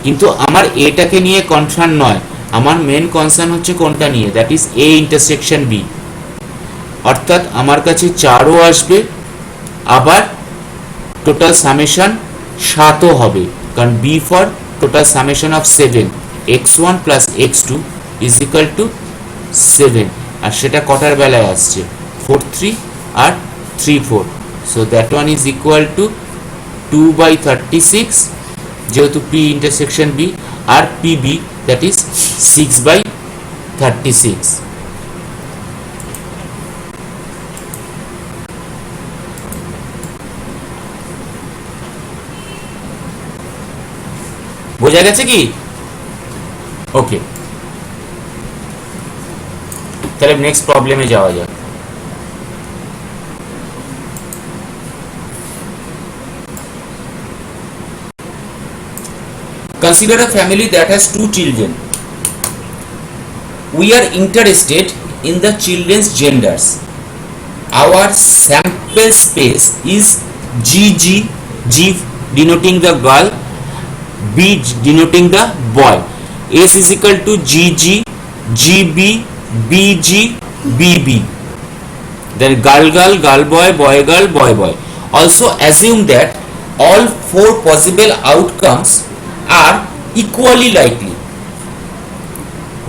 কিন্তু আমার এটাকে নিয়ে কনসার্ন নয়, আমার মেন কনসার্ন হচ্ছে কোনটা নিয়ে, that is A intersection B. অর্থাৎ আমার কাছে 4ও আসবে, আবার টোটাল সামেশন 7ও হবে, কারণ B for total summation of 7, x1 plus x2 is equal to 7, আর সেটা কটার বেলায় আসছে, 4-3 আর 3-4। So that one is equal to 2/36, যেহেতু পি ইন্টারসেকশন বি, আর পিবি দ্যাট ইজ 6/36। বোঝা গেছে কি? ওকে, তাহলে নেক্সট প্রবলেমে যাওয়া যাক। Consider a family that has 2 children. We are interested in the children's genders. Our sample space is GG, G denoting the girl, B denoting the boy. S is equal to GG, GB, BG, BB. Then girl girl, girl boy, boy girl, boy boy. Also assume that all 4 possible outcomes are equally likely.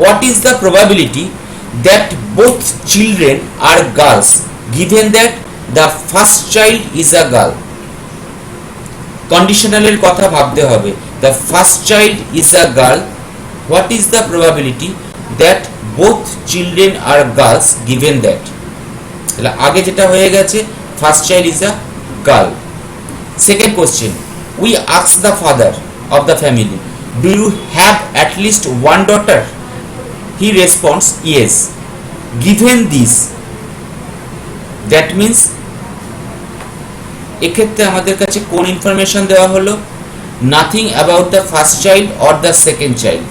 What is the probability that both children are girls, given that the first child is a girl? কন্ডিশনালের কথা ভাবতে হবে, the first child is a girl, what is the probability that both children are girls given that? তাহলে আগে যেটা হয়ে গেছে, first child is a girl. Second question, we ask the father of the family, do you have at least one daughter? He responds yes. Given this, that means এক্ষেত্রে আমাদের কাছে কোন information দেওয়া হলো, nothing about the first child or the second child.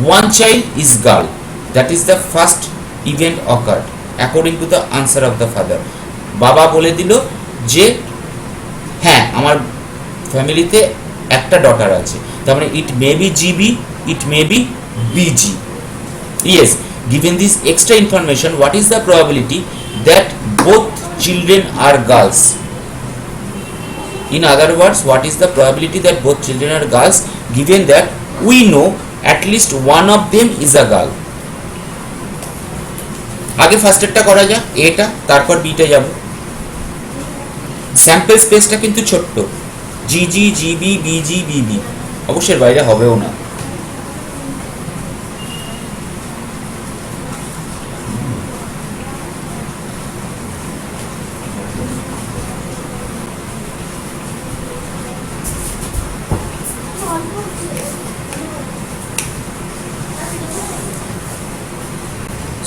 One child is girl, that is the first event occurred according to the answer of the father. বাবা বলে দিল যে হ্যাঁ আমার ফ্যামিলিতে একটা ডটার আছে, তার মানে it may be GB, it may be BG. Yes, given this extra information, what is the probability that both children are girls? In other words, what is the probability that both children are girls, given that we know at least one of them is a girl? আগে ফার্স্টেরটা করা যাক, এটা, তারপর beta যাব। Sample স্পেসটা কিন্তু ছোট্ট, জিজি, জিবি, বিজি, বিবি, অবশ্যই বাইরে হবেও না।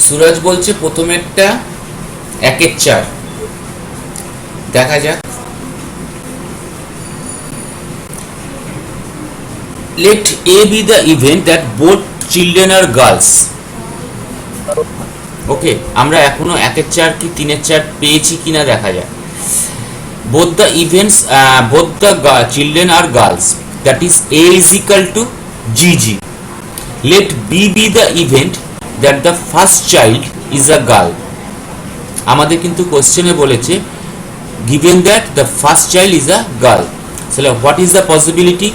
সুরজ বলছে প্রথমেরটা 1/4, দেখা যাক। Let A be the event that both children are girls. ওকে, আমরা এখনো 1/4 কি 3/4 পেয়েছি কিনা দেখা যাক। Both the events, both the children are girls, that is A is equal to GG. Let B be the event that the first child is a girl. আমাদের কিন্তু কোশ্চেনে বলেছে given that the first child is a girl, so what is the possibility?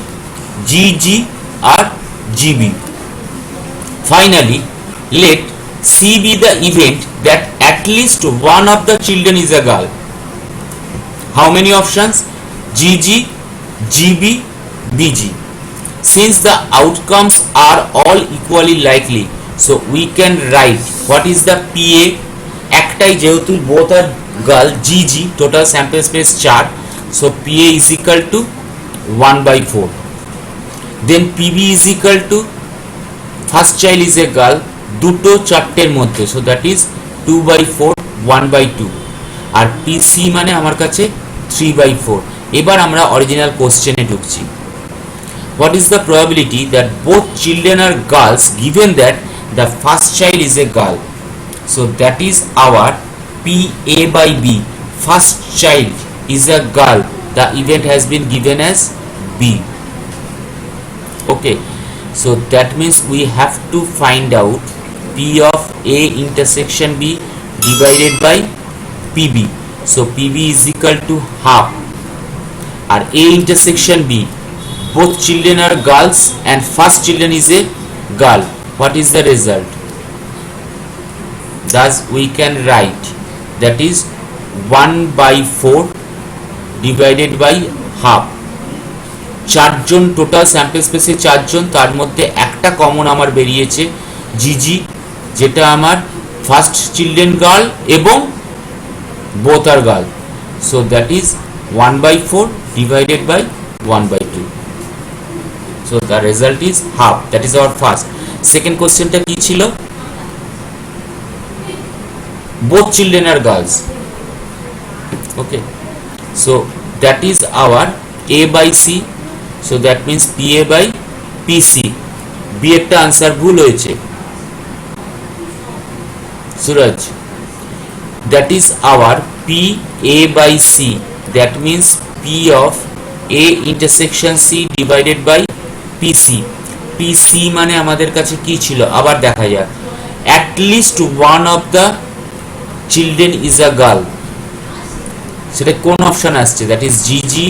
GG or GB. Finally, let C be the event that at least one of the children is a girl. How many options? GG, GB, BG. Since the outcomes are all equally likely, so we can write what is the PA. একটাই যেহেতু both are girl, GG, total sample space 4, so PA is equal to 1/4. Then PB is equal to first child is a girl, দুটো চারটের মধ্যে, so that is 2/4, 1/2, R PC মানে আমার কাছে 3/4। এবার আমরা অরিজিনাল কোশ্চেনে ঢুকছি। What is the probability that both children are girls given that the first child is a girl? So that is our PA/B. First child is a girl. The event has been given as B. Okay, so that means we have to find out P of A intersection B divided by PB. So PB is equal to half. Or A intersection B, both children are girls and first children is a girl. What is the result? Thus we can write that is 1/4 divided by half. চারজন total sample স্পেসে চারজন, তার মধ্যে একটা common আমার বেরিয়েছে GG, যেটা আমার ফার্স্ট চিলড্রেন গার্ল এবং both are girl, so that is 1/4 divided by 1/2. So the result is half. That is our first. Second question টা কি ছিল? Both children are girls. Okay, so that is our A/C. So that means PA/PC. B একটা answer ভুল হয়েছে Suraj. That is our PA/C. That means P of A intersection C divided by PC. PC মানে আমাদের কাছে কি ছিল আবার দেখা যাক। At least one of the children is a girl. সেটা কোন অপশন আসছে? That is GG,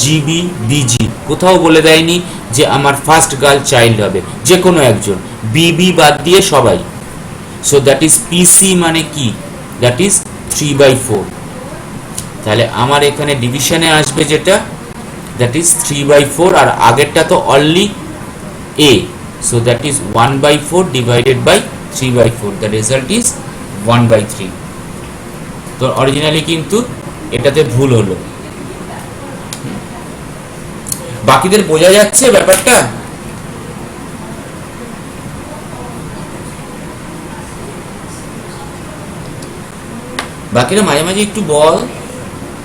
GB, BG. কোথাও বলে দেয়নি যে আমার ফার্স্ট গার্ল চাইল্ড হবে, যে কোনো একজন, বিবি বাদ দিয়ে সবাই। সো দ্যাট ইজ পিসি মানে কি? That is 3/4। তাহলে আমার এখানে ডিভিশনে আসবে যেটা, দ্যাট ইজ 3/4, আর আগেরটা তো only A, so that is 1/4 divided by 3/4। The result is 1/3। তো অরিজিনালি কিন্তু এটাতে ভুল হলো। বাকিদের বোঝা যাচ্ছে ব্যাপারটা? বাকিরা মাঝে মাঝে একটু বল,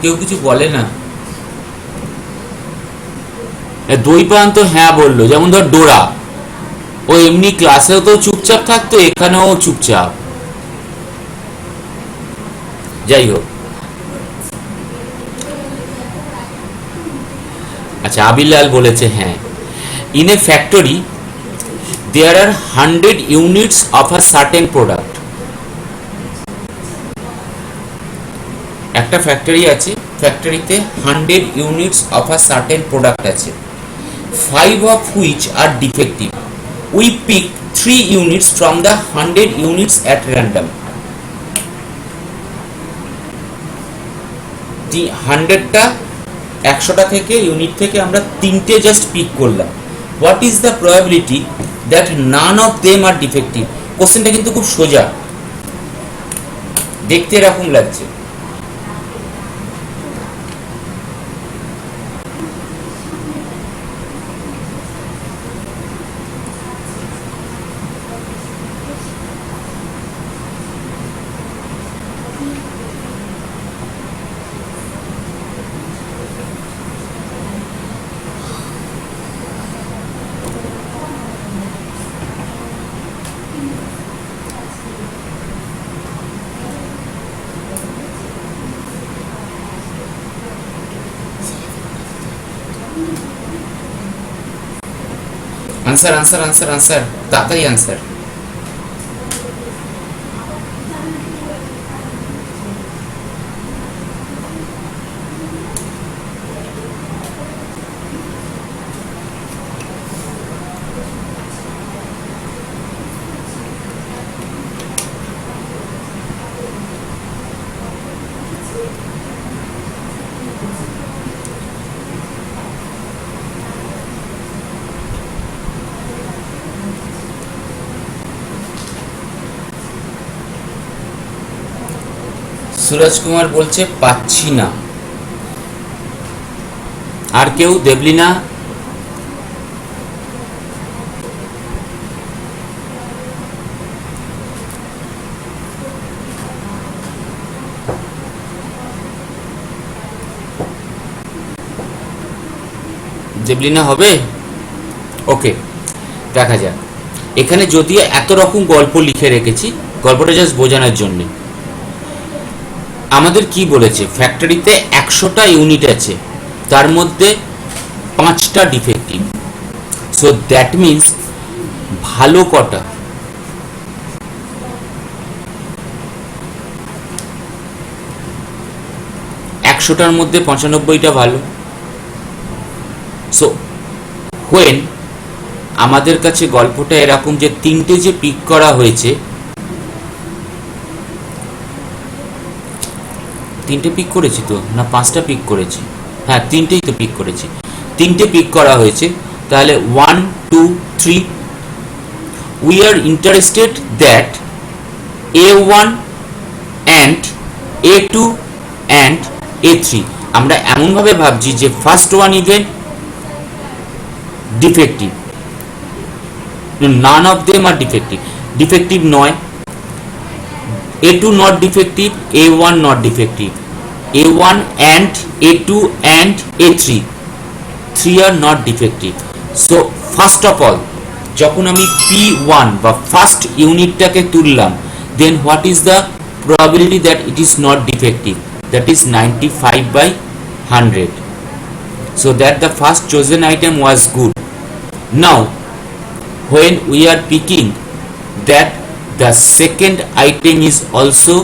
কেউ কিছু বলে না। দুই প্রান্ত হ্যাঁ বললো, যেমন ধর ডোরা, ও এমনি ক্লাসেও তো চুপচাপ থাকতো, এখানেও চুপচাপ। যাই হোক, আচ্ছা, আবিলাল বলেছে হ্যাঁ। In a factory there are 100 units of a certain product. একটা ফ্যাক্টরি আছে, ফ্যাক্টরিতে 100 units of a certain product আছে, 5 of which are defective. We pick 3 units from the 100 units at random. 100টা 100টা থেকে ইউনিট থেকে আমরা তিনটে জাস্ট পিক করলাম। What is the probability that none of them are defective? কোশ্চেনটা কিন্তু খুব সোজা, দেখতে এরকম লাগছে। আনসার আনসার আনসার আনসার, তাড়াতাড়ি আনসার। সুরজ কুমার বলছে পাচ্ছি না। আর কেউ? দেবলিনা? দেবলিনা হবে? ওকে, দেখা যাক। এখানে যদিও এত রকম গল্প লিখে রেখেছি, গল্পটা জাস্ট বোঝানোর জন্য। আমাদের কি বলেছে, ফ্যাক্টরিতে 100টা ইউনিট আছে, তার মধ্যে 5টা ডিফেক্টিভ। সো দ্যাট মিনস ভালো কটা? একশোটার মধ্যে 95টা ভালো। সো হোয়েন আমাদের কাছে গল্পটা এরকম যে তিনটে যে পিক করা হয়েছে, তিনটে পিক করেছি তো, না 5টা পিক করেছি? হ্যাঁ, তিনটেই তো পিক করেছি। তিনটে পিক করা হয়েছে, তাহলে 1 2 3। We are interested that A1 and A2 and A3। আমরা এমনভাবে ভাবছি যে first one event defective, none of them are defective. Defective নয়। A2 not defective, A1 not defective, A1 and A2 and A3, 3 are not defective. So first of all, যখন আমি P1 বা first ইউনিটটাকে তুললাম, then what is the probability that it is not defective? That is 95/100. So that the first chosen item was good. Now when we are picking that the second item is also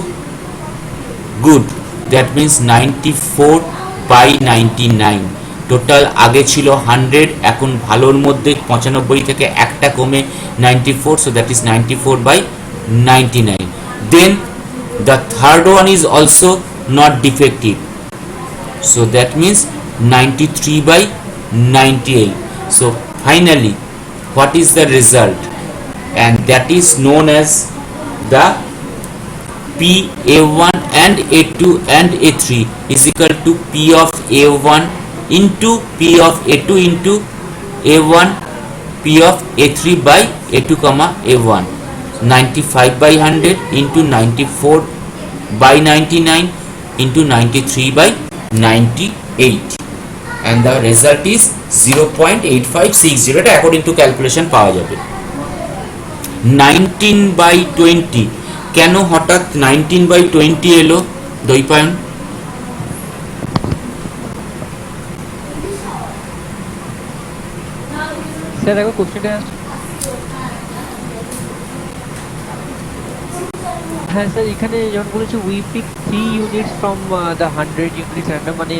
good, that means 94/99. Total আগে ছিল 100, এখন ভালোর মধ্যে 95 থেকে একটা কমে 94, so that is 94/99. Then the third one is also not defective, so that means 93/98. So finally what is the result? And that is known as the P A1 and A2 and A3 is equal to P of A1 into P of A2 into A1 P of A3 by A2 comma A1. 95/100 into 94/99 into 93/98, and the result is 0.8560. এটা according to calculation পাওয়া যাবে। 19/20 কেন হঠাৎ 19/20 এলো Dwaipayan? Sir একবার কোশ্চেনটা হ্যাঁ sir এখানে যেমন বলেছে we pick 3 units from the 100 units random মানে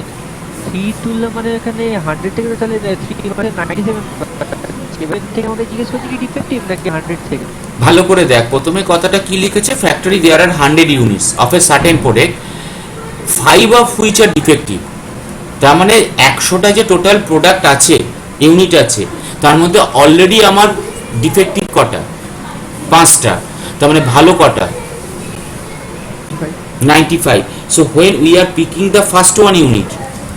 3 তুললে মানে এখানে 100 থেকে তো তাহলে 3 মানে 97 এবার থেকে আমাকে জিজ্ঞেস করছে কি ডিফেক্টিভ নাকি 100 থেকে ভালো করে দেখ প্রথমে কথাটা কি লিখেছে factory there are 100 units of a certain product 5 of which are defective তার মানে 100টা যে টোটাল প্রোডাক্ট আছে ইউনিট আছে তার মধ্যে অলরেডি আমার ডিফেক্টিভ কটা 5টা তার মানে ভালো কটা 95 so when we are picking the first one unit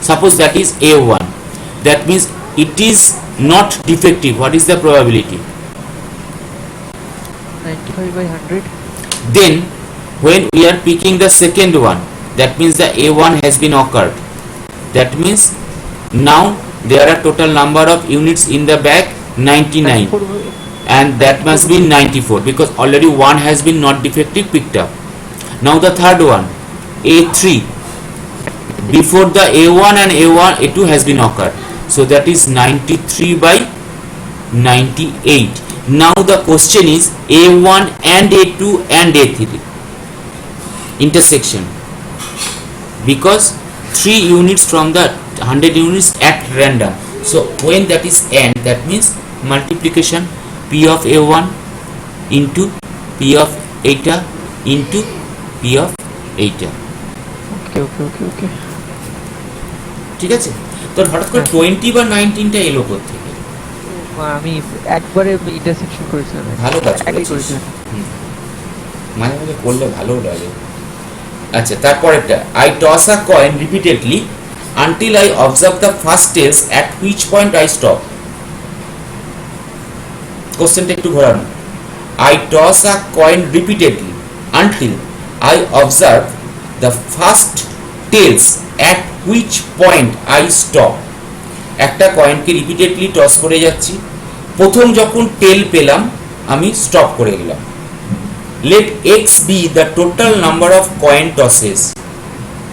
suppose that is A1 that means it is not defective what is the probability 95 by 100 then when we are picking the second one that means the A1 has been occurred that means now there are total number of units in the bag 99 and that must be 94 because already one has been not defective picked up. Now the third one A3 before the A1 and A2 has been occurred so that is 93 by 98. Now the question is A1 and A2 and A3 intersection because 3 units from the 100 units at random so when that is n that means multiplication P of A1 into P of eta into P of eta ওকে ওকে ওকে ওকে ঠিক আছে তোর হঠাৎ করে 20 বা 19 টা এলো কোথা থেকে আমি একবারে ইন্টারসেকশন করেছিলাম ভালো কাজ একই করেছিস করেছিলাম মাঝে মাঝে করলে ভালো লাগে আচ্ছা তারপরেরটা I toss a coin repeatedly until I observe the first tails at which point I stop কোশ্চেনটা একটু ঘোরানো I toss a coin repeatedly until I observe the first tails at which point I stop একটা কয়েনকে repeatedly toss করে যাচ্ছি প্রথম যখন টেল পেলাম আমি স্টপ করে গেলাম let x be the total number of coin tosses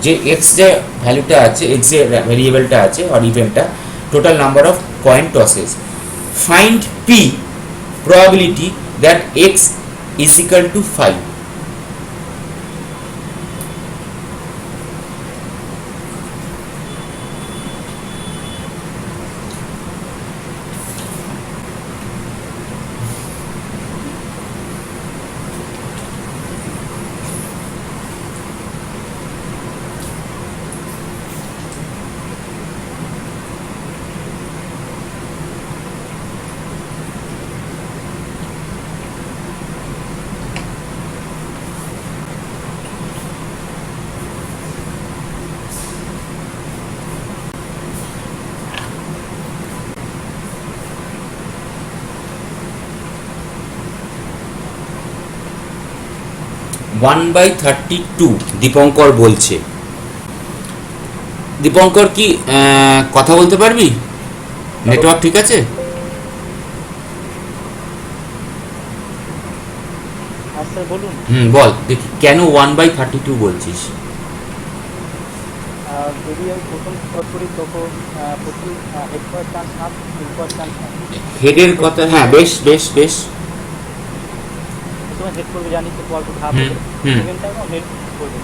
যে x যে ভ্যালুটা আছে x যে ভেরিয়েবলটা আছে অর ইভেন্টটা total number of coin টসেস find p probability that x is equal to 5 1/32 Dipankar বলছে দীপঙ্কর কি কথা বলতে পারবি নেটওয়ার্ক ঠিক আছে আচ্ছা বলুন বল দেখি কেন 1/32 বলছিস যদি আমি প্রথম স্টার্ট করি তখন প্রথম হেড পাওয়ার চান্স হাফ ফুল পাওয়ার চান্স হেডের কথা হ্যাঁ বেশ বেশ বেশ প্রথমে হেড করবে জানি তো পর হাফ সেকেন্ড টাইম হেড করবে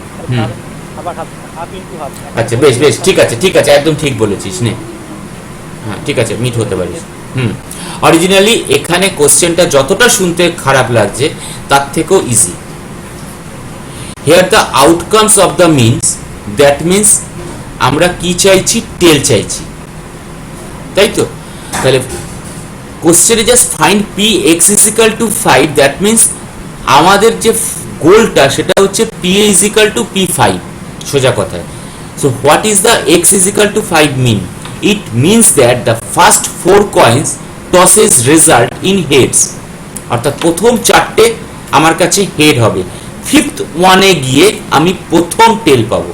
আবার হাফ হাফ ইনটু হাফ আচ্ছা বেশ বেশ ঠিক আছে একদম ঠিক বলেছিস নে হ্যাঁ ঠিক আছে মিট হতে পারিস অরিজিনালি এখানে কোশ্চেনটা যতটা শুনতে খারাপ লাগছে তার থেকেও easy here the outcomes of the means that means আমরা কি চাইছি টেল চাইছি তাই তো তাহলে কোশ্চেনে just find P x is equal to 5 that means আমাদের যে গোলটা সেটা হচ্ছে P is equal two p5 সোজা কথায় so what is the X is equal to 5 mean it means that the first 4 coins tosses result in heads অর্থাৎ প্রথম চারটে আমার কাছে হেড হবে ফিফথ ওয়ানে গিয়ে আমি প্রথম টেল পাবো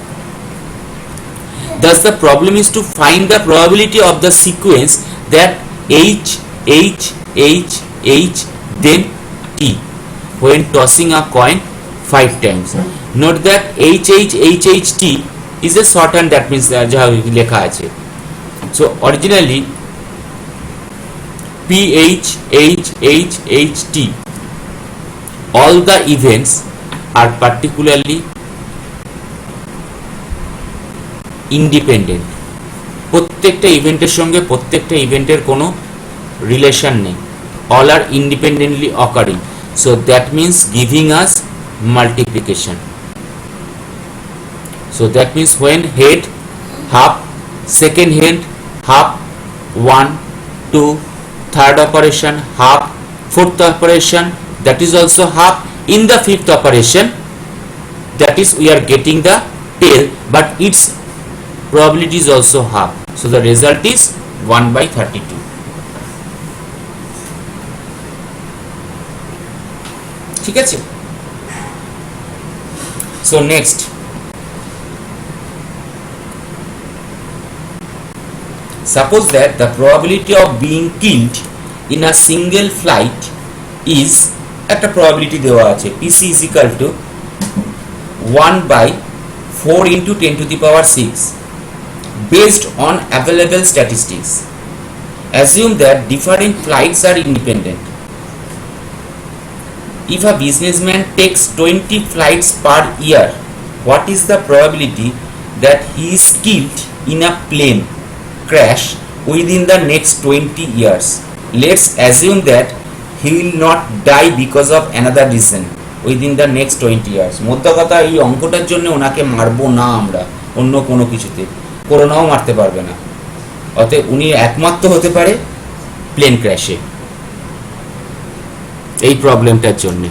thus the problem is to find the probability of the sequence that h h h h then t when tossing a coin 5 times note that h h h h t is a shorthand that means যা লেখা আছে so originally PHHHHT, all the events are particularly independent. প্রত্যেকটা ইভেন্টের সঙ্গে প্রত্যেকটা ইভেন্টের কোনো relation নেই, all are independently occurring, so that means giving us multiplication. So that means when head half, second head half, 1 2, third operation half, fourth operation that is also half, in the fifth operation that is we are getting the tail, but its probability is also half, so the result is 1/32. ঠিক আছে? So next, suppose that the probability of being killed in a single flight is, একটা probability দেওয়া আছে, PC is equal to 1/4 into 10 to the power 6 based on available statistics. Assume that different flights are independent. If a businessman takes 20 flights per year, what is the probability that he is killed in a plane crash within the next 20 years? Let's assume that he will not die because of another reason within the next 20 years. মোদ্দা কথা, এই অঙ্কটার জন্য ওনাকে মারবো না আমরা অন্য কোনো কিছুতে, করোনাও মারতে পারবে না, অতএব উনি একমাত্র হতে পারে প্লেন ক্র্যাশে এই প্রবলেমটার জন্য।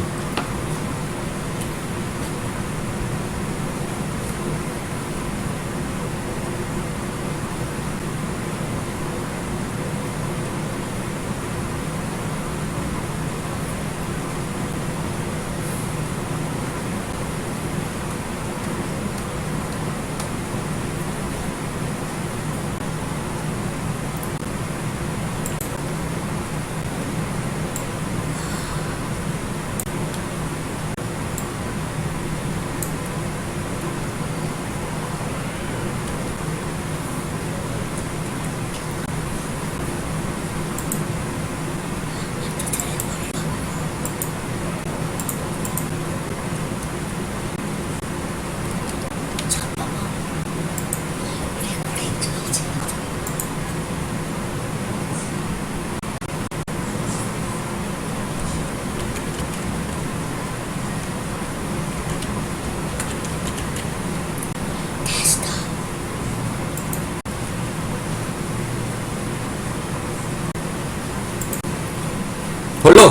হলো?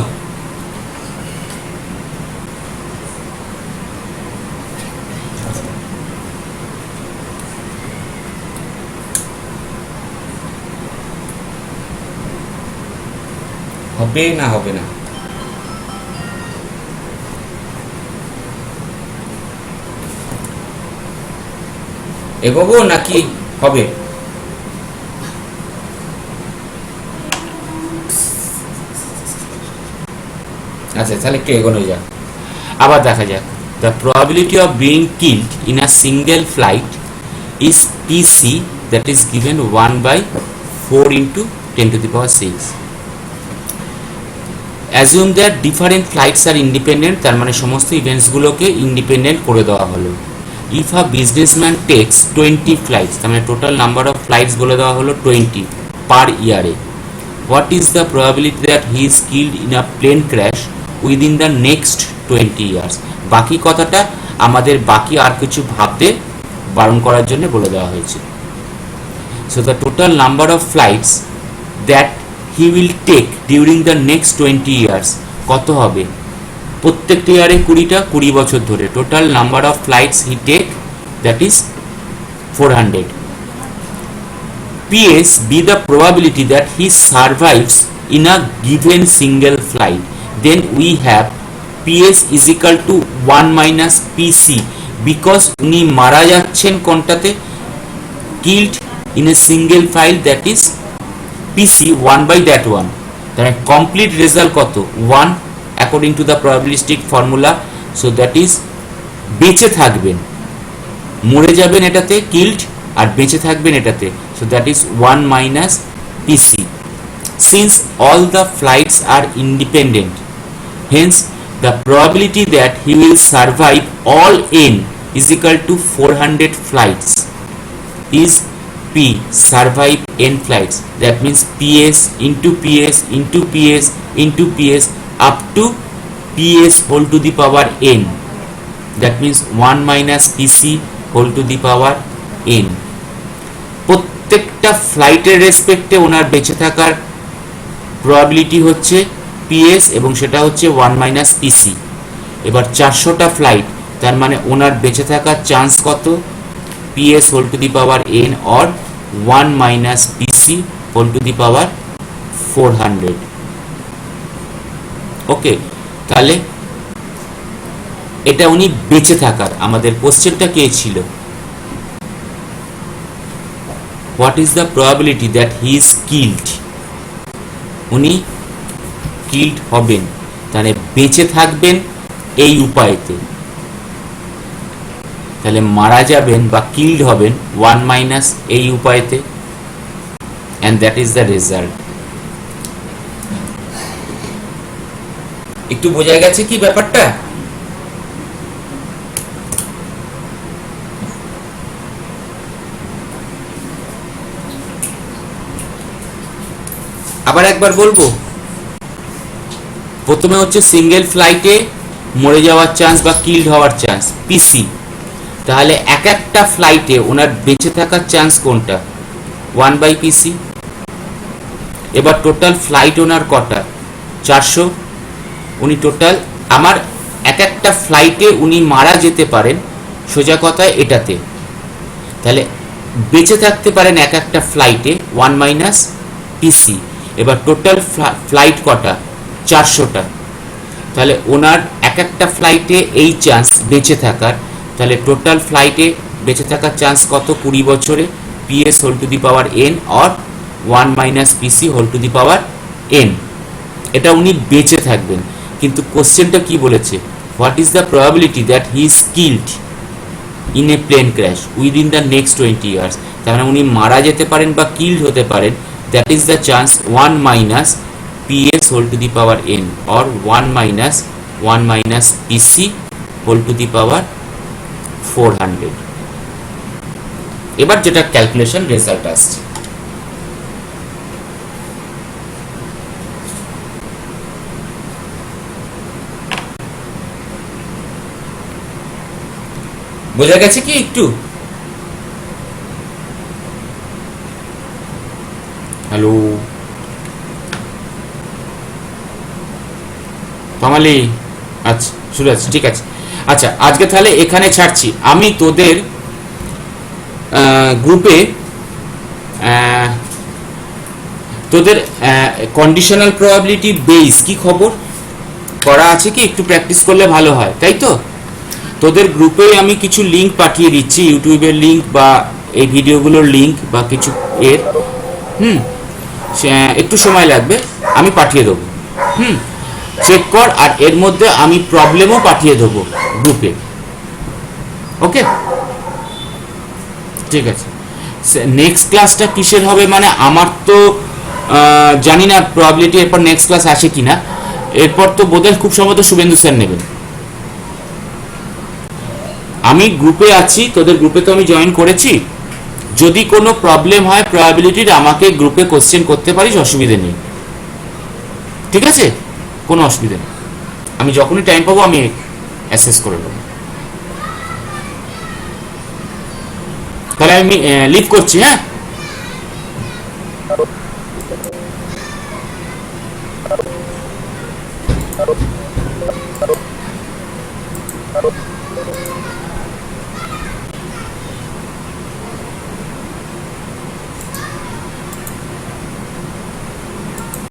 হবে না হবে না? এগোবো নাকি হবে? আচ্ছা, তাহলে একটু এগোনো যাক, আবার দেখা যাক। The probability of being killed in a single flight is PC, that is given 1/4 into 10 to the power 6. Assume that different flights are independent, তার মানে সমস্ত ইভেন্টসগুলোকে ইন্ডিপেন্ডেন্ট করে দেওয়া হলো। If a businessman takes 20 flights, তার মানে টোটাল নাম্বার অফ ফ্লাইটস বলে দেওয়া হলো 20 পার ইয়ারে। What is the probability that he is killed in a plane crash within the next 20 years? বাকি কথাটা আমাদের বাকি আর কিছু ভাবতে বারণ করার জন্য বলে দেওয়া হয়েছে। So the total number of flights that he will take during the next 20 years কত হবে? প্রত্যেকটা ইয়ারে 20 বছর ধরে total number of flights he take, that is 400. PS be the probability that he survives in a given single flight. Then we have PS is equal to 1 minus PC, because উনি মারা যাচ্ছেন কোনটাতে? killed in a single flight, that is PC 1 by that one. তাহলে complete result কত? 1 according to the probabilistic formula. So that is বেঁচে থাকবেন, মরে যাবেন এটাতে killed, আর বেঁচে থাকবেন এটাতে, so that is 1 minus PC. since all the flights are independent, hence the probability that he will survive all n is equal to 400 flights is p, survive n flights, that means ps into ps into ps into ps up to ps whole to the power n, that means 1 minus pc whole to the power n. প্রত্যেকটা ফ্লাইটের রেসপেক্টে ওনার বেঁচে থাকার probability হচ্ছে ps এবং সেটা হচ্ছে 1 minus পিসি। এবার 400টা flight, তার মানে ওনার বেঁচে থাকার চান্স কত? ps whole to the power n or 1 minus PC whole to the power 400। Okay, তাহলে এটা উনি বেঁচে থাকার। আমাদের কোশ্চেনটা কে ছিল? What is the probability that he is killed? উনি কিল্ড হবেন, তাহলে বেঁচে থাকবেন এই উপায়তে, তাহলে মারা যাবেন বা কিল্ড হবেন 1 মাইনাস এই উপায়তে, and that is the result. একটু বোঝা গেছে কি ব্যাপারটা? আবার একবার বলবো, প্রথমে হচ্ছে সিঙ্গেল ফ্লাইটে মরে যাওয়ার চান্স বা কিল্ড হওয়ার চান্স পিসি, তাহলে এক একটা ফ্লাইটে ওনার বেঁচে থাকার চান্স কোনটা? 1 বাই পিসি। এবার টোটাল ফ্লাইট ওনার কটা? 400। উনি টোটাল আমার এক একটা ফ্লাইটে উনি মারা যেতে পারেন, সোজা কথায় এটাতে, তাহলে বেঁচে থাকতে পারেন এক একটা ফ্লাইটে 1 মাইনাস পিসি। এবার টোটাল ফ্লাইট কটা? 400টা, তাহলে ওনার এক একটা ফ্লাইটে এই চান্স বেঁচে থাকার, তাহলে টোটাল ফ্লাইটে বেঁচে থাকার চান্স কত 20 বছরে? ps whole to the power n or 1 minus PC whole to the power n। এটা উনি বেঁচে থাকবেন, কিন্তু কোশ্চেনটা কি বলেছে? What is the probability that he is killed in a plane crash within the next 20 years? তার মানে উনি মারা যেতে পারেন বা কিল্ড হতে পারেন, that is the chance 1 minus ps whole to the power n or 1 minus PC whole to the power 400। এবার যেটা ক্যালকুলেশন রেজাল্ট আসছে, বোঝা গেছে কি একটু? হ্যালো কমালি, আচ্ছা শুরু আছে, ঠিক আছে। আচ্ছা, আজকে তাহলে এখানে ছাড়ছি। আমি তোদের গ্রুপে তোদের কন্ডিশনাল প্রবাবিলিটি বেস কি খবর করা আছে কি? একটু প্র্যাকটিস করলে ভালো হয়, তাই তো? তোদের গ্রুপে আমি কিছু লিঙ্ক পাঠিয়ে দিচ্ছি, ইউটিউবের লিঙ্ক বা এই ভিডিওগুলোর লিঙ্ক বা কিছু এর, একটু সময় লাগবে, আমি পাঠিয়ে দেবো। চেক কর, আর এর মধ্যে আমি প্রবলেমও পাঠিয়ে দেবো গ্রুপে। ওকে, ঠিক আছে। নেক্সট ক্লাসটা কিসের হবে মানে আমার তো জানি না প্রবাবিলিটি এরপর নেক্সট ক্লাস আসে কিনা। এরপর তো বোধহয় খুব সম্ভবত শুভেন্দু স্যার নেবেন। আমি গ্রুপে আছি, তোদের গ্রুপে তো আমি জয়েন করেছি। যদি কোনো প্রবলেম হয় প্রবাবিলিটির, আমাকে গ্রুপে কোশ্চেন করতে পারিস, অসুবিধে নেই, ঠিক আছে? কোনো অসুবিধা নেই, আমি যখনই টাইম পাবো আমি অ্যাসেস করে নেব। তাহলে আমি লিভ করছি, হ্যাঁ।